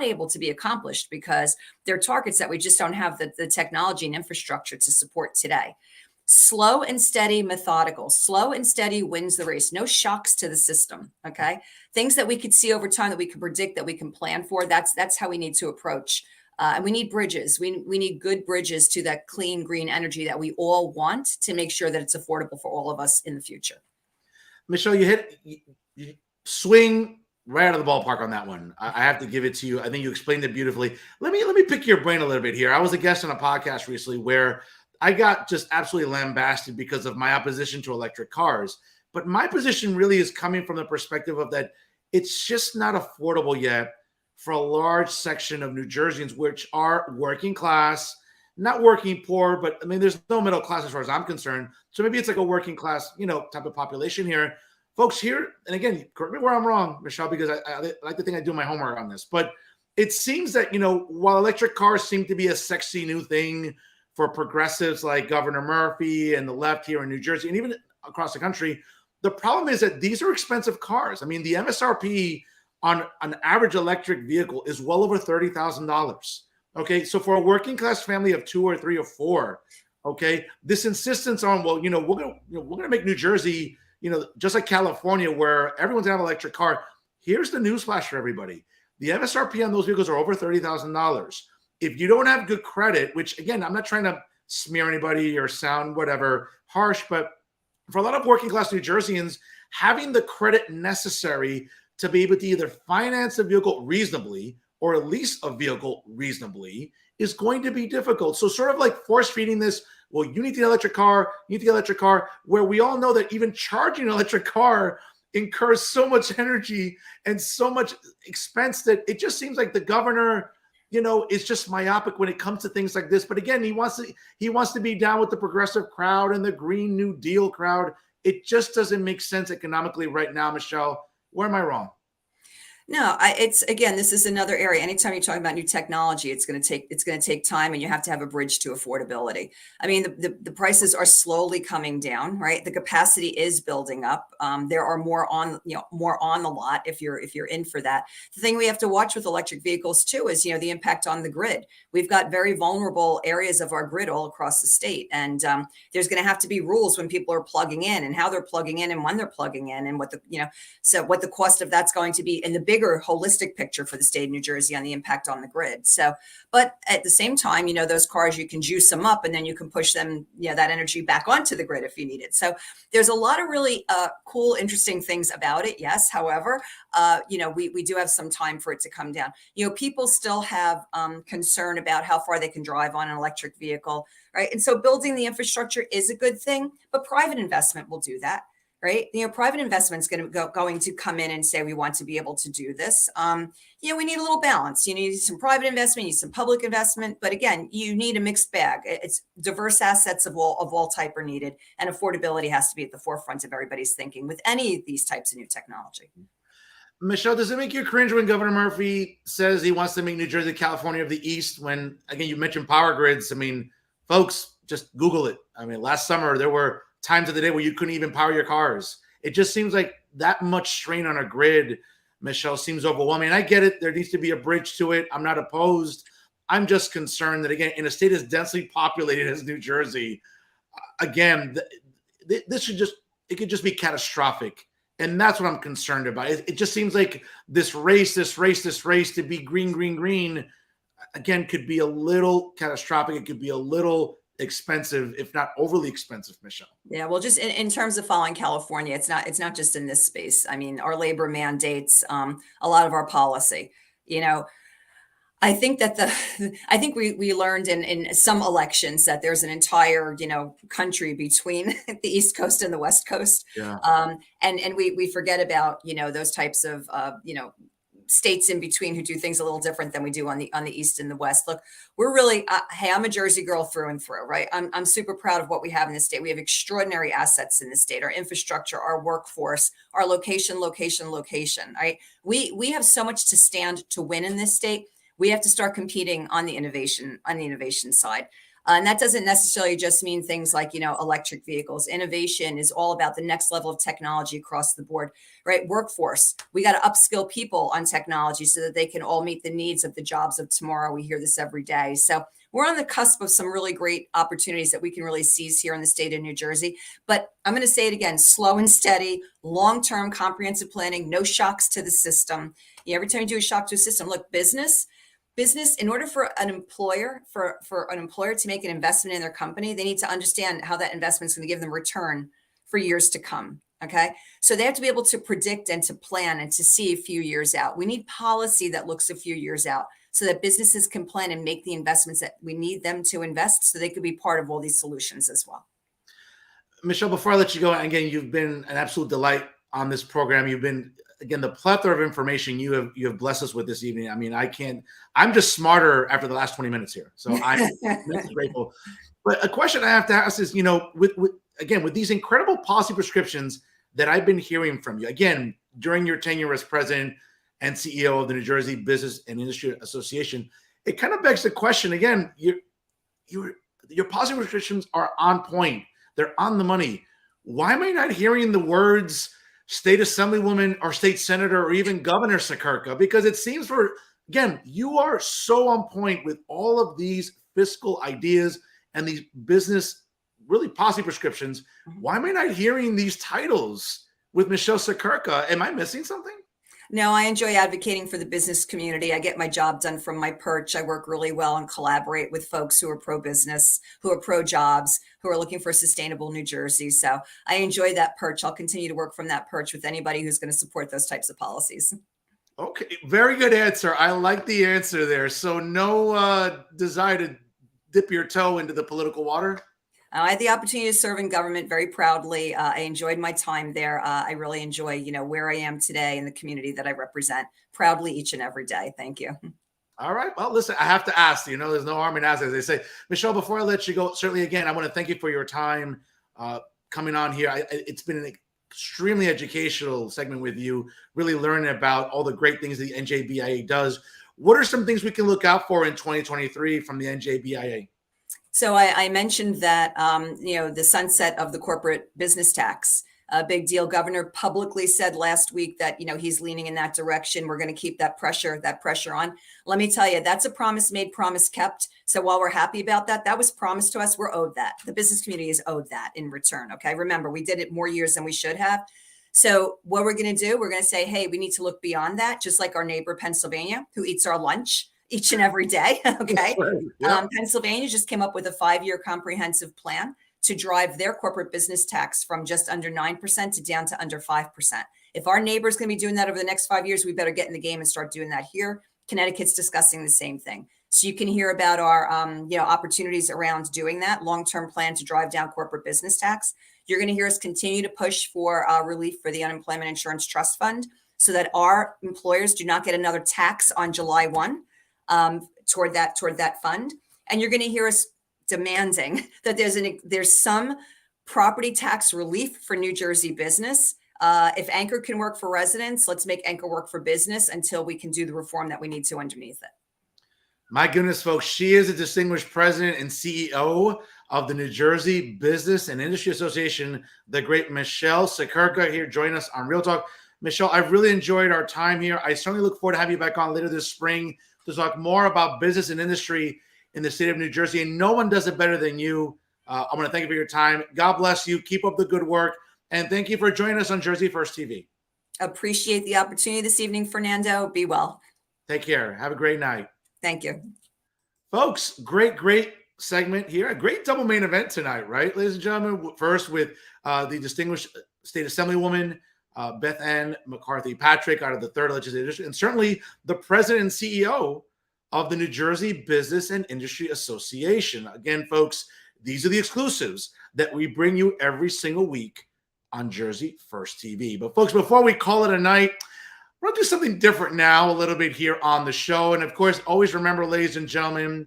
able to be accomplished because they're targets that we just don't have the technology and infrastructure to support today. Slow and steady, methodical. Slow and steady wins the race. No shocks to the system. Okay, things that we could see over time that we can predict, that we can plan for. That's how we need to approach. And we need bridges. We need good bridges to that clean, green energy that we all want to make sure that it's affordable for all of us in the future. Michele, you swing right out of the ballpark on that one. I have to give it to you. I think you explained it beautifully. Let me pick your brain a little bit here. I was a guest on a podcast recently where I got just absolutely lambasted because of my opposition to electric cars. But my position really is coming from the perspective of that it's just not affordable yet for a large section of New Jerseyans, which are working class, not working poor, but I mean, there's no middle class as far as I'm concerned. So maybe it's like a working class, type of population here. Folks here, and again, correct me where I'm wrong, Michele, because I like to think I do my homework on this, but it seems that, while electric cars seem to be a sexy new thing for progressives like Governor Murphy and the left here in New Jersey and even across the country, the problem is that these are expensive cars. I mean, the MSRP on an average electric vehicle is well over $30,000. Okay, so for a working class family of 2 or 3 or 4, okay, this insistence on we're gonna make New Jersey, just like California, where everyone's gonna have an electric car. Here's the newsflash for everybody: the MSRP on those vehicles are over $30,000. If you don't have good credit, which again, I'm not trying to smear anybody or sound whatever harsh, but for a lot of working class New Jerseyans, having the credit necessary to be able to either finance a vehicle reasonably or lease a vehicle reasonably is going to be difficult. So sort of like force feeding this, well, you need to get an electric car, where we all know that even charging an electric car incurs so much energy and so much expense that it just seems like the governor, is just myopic when it comes to things like this. But again, he wants to be down with the progressive crowd and the Green New Deal crowd. It just doesn't make sense economically right now, Michele. Where am I wrong? No, it's again, this is another area. Anytime you're talking about new technology, it's going to take time, and you have to have a bridge to affordability. I mean, the prices are slowly coming down, right? The capacity is building up. There are more on, more on the lot if you're in for that. The thing we have to watch with electric vehicles too is, the impact on the grid. We've got very vulnerable areas of our grid all across the state, and there's going to have to be rules when people are plugging in, and how they're plugging in, and when they're plugging in, and what the so what the cost of that's going to be in the bigger holistic picture for the state of New Jersey on the impact on the grid. So, but at the same time, those cars, you can juice them up and then you can push them, that energy back onto the grid if you need it. So there's a lot of really cool, interesting things about it. Yes. However, we do have some time for it to come down. People still have concern about how far they can drive on an electric vehicle, right? And so building the infrastructure is a good thing, but private investment will do that. Right. Private investment is going to come in and say, we want to be able to do this. We need a little balance. You need some private investment, you need some public investment. But again, you need a mixed bag. It's diverse assets of all type are needed. And affordability has to be at the forefront of everybody's thinking with any of these types of new technology. Michele, does it make you cringe when Governor Murphy says he wants to make New Jersey, California of the East? When, again, you mentioned power grids. I mean, folks, just Google it. I mean, last summer, there were times of the day where you couldn't even power your cars. It just seems like that much strain on a grid, Michele, seems overwhelming. And I get it. There needs to be a bridge to it. I'm not opposed. I'm just concerned that, again, in a state as densely populated as New Jersey, again, this could just be catastrophic. And that's what I'm concerned about. It just seems like this race to be green, again, could be a little catastrophic. It could be a little expensive, if not overly expensive, Michele. Yeah, well, just in terms of following California, it's not just in this space. I mean, our labor mandates, a lot of our policy. I think we learned in some elections that there's an entire country between the East Coast and the West Coast. Yeah. And we forget about those types of states in between who do things a little different than we do on the East and the West. Look, we're really, hey, I'm a Jersey girl through and through, right? I'm super proud of what we have in this state. We have extraordinary assets in this state, our infrastructure, our workforce, our location, right? We have so much to stand to win in this state. We have to start competing on the innovation side. And that doesn't necessarily just mean things like, electric vehicles. Innovation is all about the next level of technology across the board, right? Workforce. We got to upskill people on technology so that they can all meet the needs of the jobs of tomorrow. We hear this every day. So we're on the cusp of some really great opportunities that we can really seize here in the state of New Jersey. But I'm going to say it again, slow and steady, long-term comprehensive planning, no shocks to the system. Every time you do a shock to a system, look, business, in order for an employer, to make an investment in their company, they need to understand how that investment is going to give them return for years to come. Okay. So they have to be able to predict and to plan and to see a few years out. We need policy that looks a few years out so that businesses can plan and make the investments that we need them to invest so they could be part of all these solutions as well. Michele, before I let you go, again, you've been an absolute delight on this program. You've been, again, the plethora of information you have blessed us with this evening. I mean, I'm just smarter after the last 20 minutes here. So I'm grateful. But a question I have to ask is, with these incredible policy prescriptions that I've been hearing from you, again, during your tenure as president and CEO of the New Jersey Business and Industry Association, it kind of begs the question, again, your policy prescriptions are on point. They're on the money. Why am I not hearing the words state assemblywoman or state senator or even Governor Siekerka? Because it seems again, you are so on point with all of these fiscal ideas and these business, really policy prescriptions. Why am I not hearing these titles with Michele Siekerka? Am I missing something? No, I enjoy advocating for the business community. I get my job done from my perch. I work really well and collaborate with folks who are pro-business, who are pro-jobs, who are looking for a sustainable New Jersey. So I enjoy that perch. I'll continue to work from that perch with anybody who's going to support those types of policies. Okay, very good answer. I like the answer there. So no desire to dip your toe into the political water? I had the opportunity to serve in government very proudly. I enjoyed my time there. I really enjoy, where I am today in the community that I represent proudly each and every day. Thank you. All right. Well, listen, I have to ask, there's no harm in asking, as they say. Michele, before I let you go, certainly, again, I want to thank you for your time coming on here. It's been extremely educational segment with you, really learning about all the great things the NJBIA does. What are some things we can look out for in 2023 from the NJBIA? So I mentioned that, the sunset of the corporate business tax, a big deal. Governor publicly said last week that, he's leaning in that direction. We're going to keep that pressure on. Let me tell you, that's a promise made, promise kept. So while we're happy about that, that was promised to us. We're owed that. The business community is owed that in return. Okay. Remember, we did it more years than we should have. So what we're going to do, we're going to say, hey, we need to look beyond that, just like our neighbor, Pennsylvania, who eats our lunch each and every day. Okay. Right. Yep. Pennsylvania just came up with a 5-year comprehensive plan to drive their corporate business tax from just under 9% to down to under 5%. If our neighbor's going to be doing that over the next 5 years, we better get in the game and start doing that here. Connecticut's discussing the same thing. So you can hear about our, opportunities around doing that long-term plan to drive down corporate business tax. You're going to hear us continue to push for relief for the Unemployment Insurance Trust Fund so that our employers do not get another tax on July 1 toward that fund. And you're going to hear us demanding that there's some property tax relief for New Jersey business. If Anchor can work for residents, let's make Anchor work for business until we can do the reform that we need to underneath it. My goodness, folks, she is a distinguished president and CEO of the New Jersey Business and Industry Association, the great Michele Siekerka, here joining us on Real Talk. Michele, I've really enjoyed our time here. I certainly look forward to having you back on later this spring to talk more about business and industry in the state of New Jersey. And no one does it better than you. I want to thank you for your time. God bless you. Keep up the good work. And thank you for joining us on Jersey First TV. Appreciate the opportunity this evening, Fernando. Be well. Take care. Have a great night. Thank you. Folks, great segment here. A great double main event tonight, right, ladies and gentlemen? First with the distinguished state assemblywoman, Bethanne McCarthy-Patrick out of the 3rd Legislative District, and certainly the president and CEO of the New Jersey Business and Industry Association. Again, folks, these are the exclusives that we bring you every single week on Jersey First TV. But folks, before we call it a night, we're going to do something different now a little bit here on the show. And of course, always remember, ladies and gentlemen,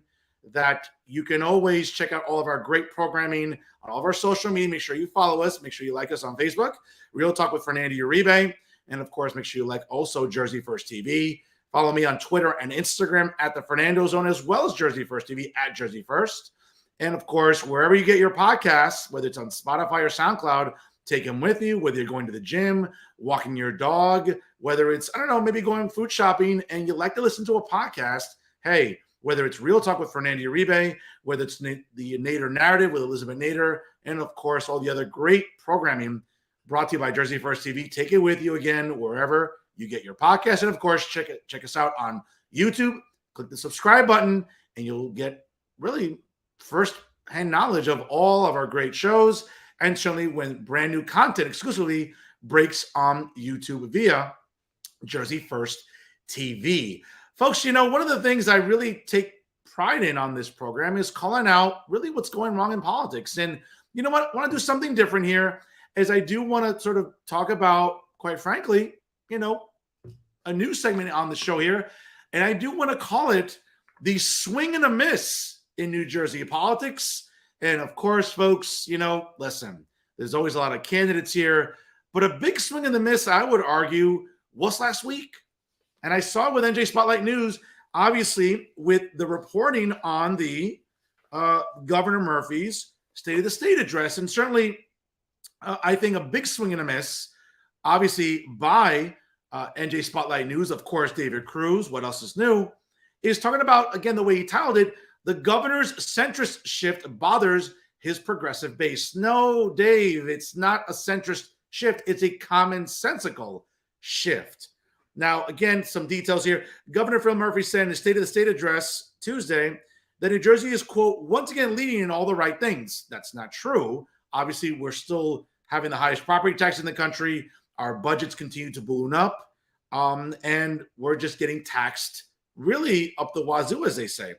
that you can always check out all of our great programming on all of our social media. Make sure you follow us. Make sure you like us on Facebook, Real Talk with Fernando Uribe. And of course, make sure you like also Jersey First TV. Follow me on Twitter and Instagram at the Fernando Zone, as well as Jersey First TV at Jersey First. And of course, wherever you get your podcasts, whether it's on Spotify or SoundCloud, take them with you, whether you're going to the gym, walking your dog, whether it's, maybe going food shopping and you like to listen to a podcast. Hey, whether it's Real Talk with Fernando Uribe, whether it's the Nader Narrative with Elizabeth Nader, and of course, all the other great programming brought to you by Jersey First TV. Take it with you again, wherever you get your podcast. And of course, check us out on YouTube. Click the subscribe button and you'll get really first-hand knowledge of all of our great shows. And certainly when brand new content exclusively breaks on YouTube via Jersey First TV. Folks, one of the things I really take pride in on this program is calling out really what's going wrong in politics. And you know what? I want to do something different here, as I do want to sort of talk about, quite frankly, a new segment on the show here. And I do want to call it the swing and a miss in New Jersey politics. And of course, folks, listen, there's always a lot of candidates here, but a big swing and a miss, I would argue, was last week. And I saw it with NJ Spotlight News, obviously, with the reporting on the Governor Murphy's State of the State address. And certainly, I think a big swing and a miss, obviously, by NJ Spotlight News, of course, David Cruz, what else is new, is talking about, again, the way he titled it, the governor's centrist shift bothers his progressive base. No, Dave, it's not a centrist shift. It's a commonsensical shift. Now, again, some details here. Governor Phil Murphy said in his State of the State address Tuesday that New Jersey is, quote, once again leading in all the right things. That's not true. Obviously, we're still having the highest property tax in the country. Our budgets continue to balloon up. And we're just getting taxed really up the wazoo, as they say.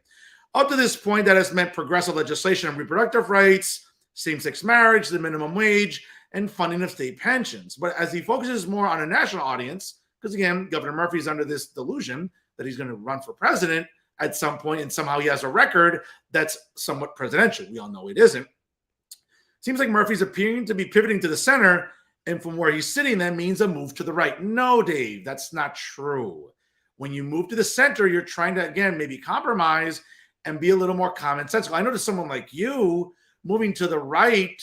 Up to this point, that has meant progressive legislation on reproductive rights, same-sex marriage, the minimum wage, and funding of state pensions. But as he focuses more on a national audience, because again, Governor Murphy is under this delusion that he's going to run for president at some point, and somehow he has a record that's somewhat presidential. We all know it isn't. Seems like Murphy's appearing to be pivoting to the center And from where he's sitting, that means a move to the right. No, Dave, that's not true. When you move to the center, you're trying to, again, maybe compromise and be a little more commonsensical. I notice someone like you moving to the right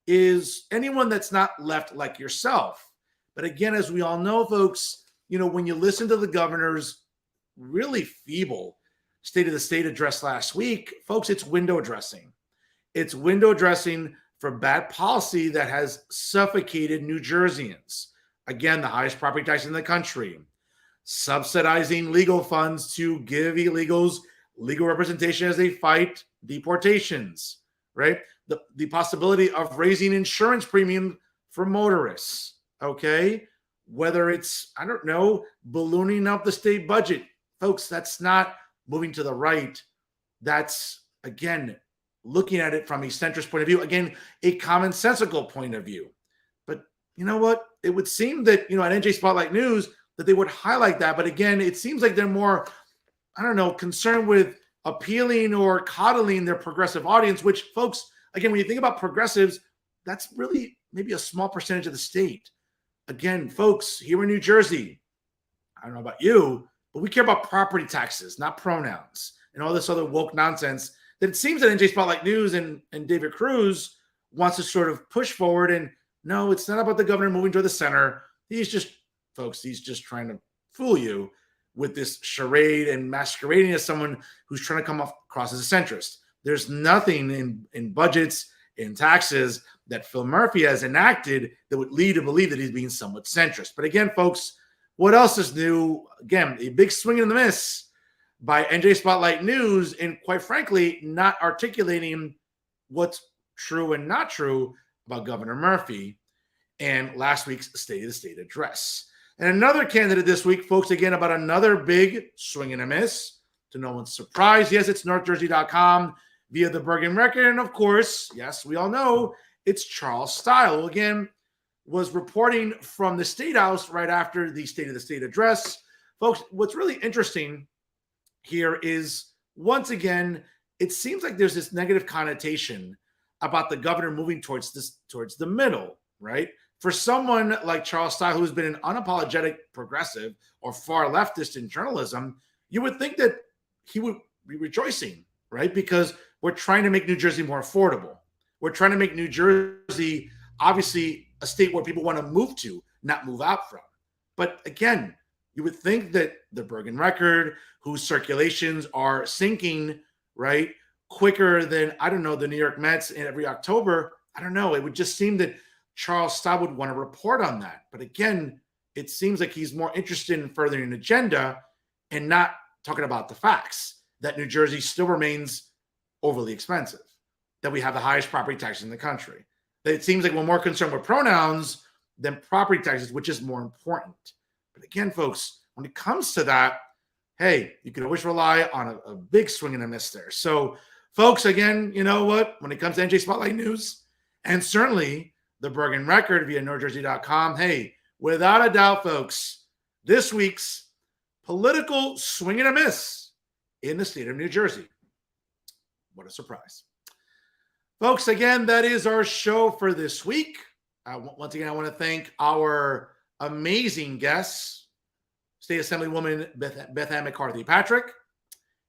is anyone that's not left like yourself. But again, as we all know, folks, when you listen to the governor's really feeble State of the State address last week, folks, it's window dressing. It's window dressing for bad policy that has suffocated New Jerseyans. Again, the highest property tax in the country, subsidizing legal funds to give illegals legal representation as they fight deportations, right? The possibility of raising insurance premium for motorists, okay? Whether it's, I don't know, ballooning up the state budget. Folks, that's not moving to the right. That's, again, looking at it from a centrist point of view, again, a commonsensical point of view. But you know what? It would seem that, at NJ Spotlight News, that they would highlight that. But again, it seems like they're more, I don't know, concerned with appealing or coddling their progressive audience, which, folks, again, when you think about progressives, that's really maybe a small percentage of the state. Again, folks, here in New Jersey, I don't know about you, but we care about property taxes, not pronouns, and all this other woke nonsense that it seems that NJ Spotlight News and David Cruz wants to sort of push forward. And no, it's not about the governor moving to the center. He's just trying to fool you with this charade and masquerading as someone who's trying to come across as a centrist. There's nothing in budgets, in taxes that Phil Murphy has enacted that would lead to believe that he's being somewhat centrist. But again, folks, what else is new? Again, a big swing and a miss by NJ Spotlight News, and quite frankly, not articulating what's true and not true about Governor Murphy and last week's State of the State address. And another candidate this week, folks, again, about another big swing and a miss. To no one's surprise, yes, it's NorthJersey.com via the Bergen Record. And of course, yes, we all know it's Charles Stile, who again was reporting from the State House right after the State of the State address. Folks, what's really interesting here is, once again, it seems like there's this negative connotation about the governor moving towards the middle, right? For someone like Charles Stile, who's been an unapologetic progressive or far leftist in journalism, you would think that he would be rejoicing, right? Because we're trying to make New Jersey more affordable. We're trying to make New Jersey, obviously, a state where people want to move to, not move out from. But again, you would think that the Bergen Record, whose circulations are sinking, right, quicker than, I don't know, the New York Mets in every October, I don't know. It would just seem that Charles Stile would want to report on that. But again, it seems like he's more interested in furthering an agenda and not talking about the facts, that New Jersey still remains overly expensive, that we have the highest property taxes in the country. That it seems like we're more concerned with pronouns than property taxes, which is more important. But again, folks, when it comes to that, hey, you can always rely on a big swing and a miss there. So, folks, again, you know what? When it comes to NJ Spotlight News, and certainly the Bergen Record via NorthJersey.com, hey, without a doubt, folks, this week's political swing and a miss in the state of New Jersey. What a surprise. Folks, again, that is our show for this week. Once again, I want to thank our amazing guests, State Assemblywoman Bethanne McCarthy-Patrick,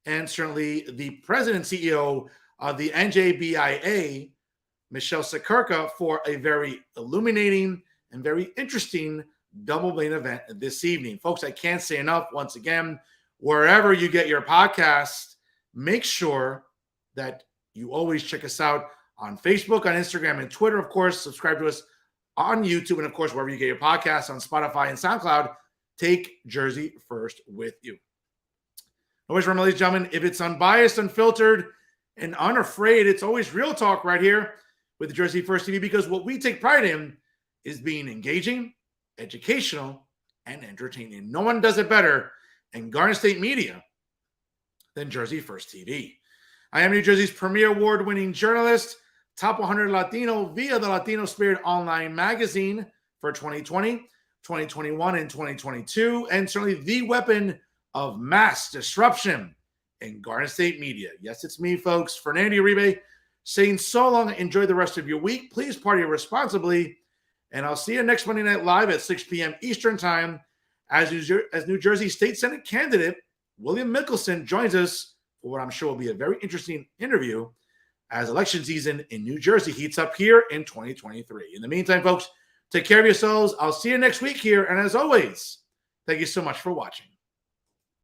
and certainly the President and CEO of the NJBIA, Michele Siekerka, for a very illuminating and very interesting double main event this evening. Folks, I can't say enough, once again, wherever you get your podcast, make sure that you always check us out on Facebook, on Instagram, and Twitter. Of course, subscribe to us on YouTube, and of course, wherever you get your podcasts, on Spotify and SoundCloud. Take Jersey first with you. Always remember, ladies and gentlemen, if it's unbiased, unfiltered, and unafraid, it's always real talk right here with Jersey First TV, because what we take pride in is being engaging, educational, and entertaining. No one does it better in Garden State media than Jersey First TV. I am New Jersey's premier award-winning journalist, top 100 Latino via the Latino Spirit online magazine for 2020, 2021, and 2022, and certainly the weapon of mass disruption in Garden State media. Yes, it's me, folks, Fernando Uribe, saying so long. Enjoy the rest of your week. Please party responsibly And I'll see you next Monday Night Live at 6 p.m. Eastern Time as New Jersey State Senate candidate William Mickelson joins us for what I'm sure will be a very interesting interview as election season in New Jersey heats up here in 2023. In the meantime, folks, take care of yourselves. I'll see you next week here. And as always, thank you so much for watching.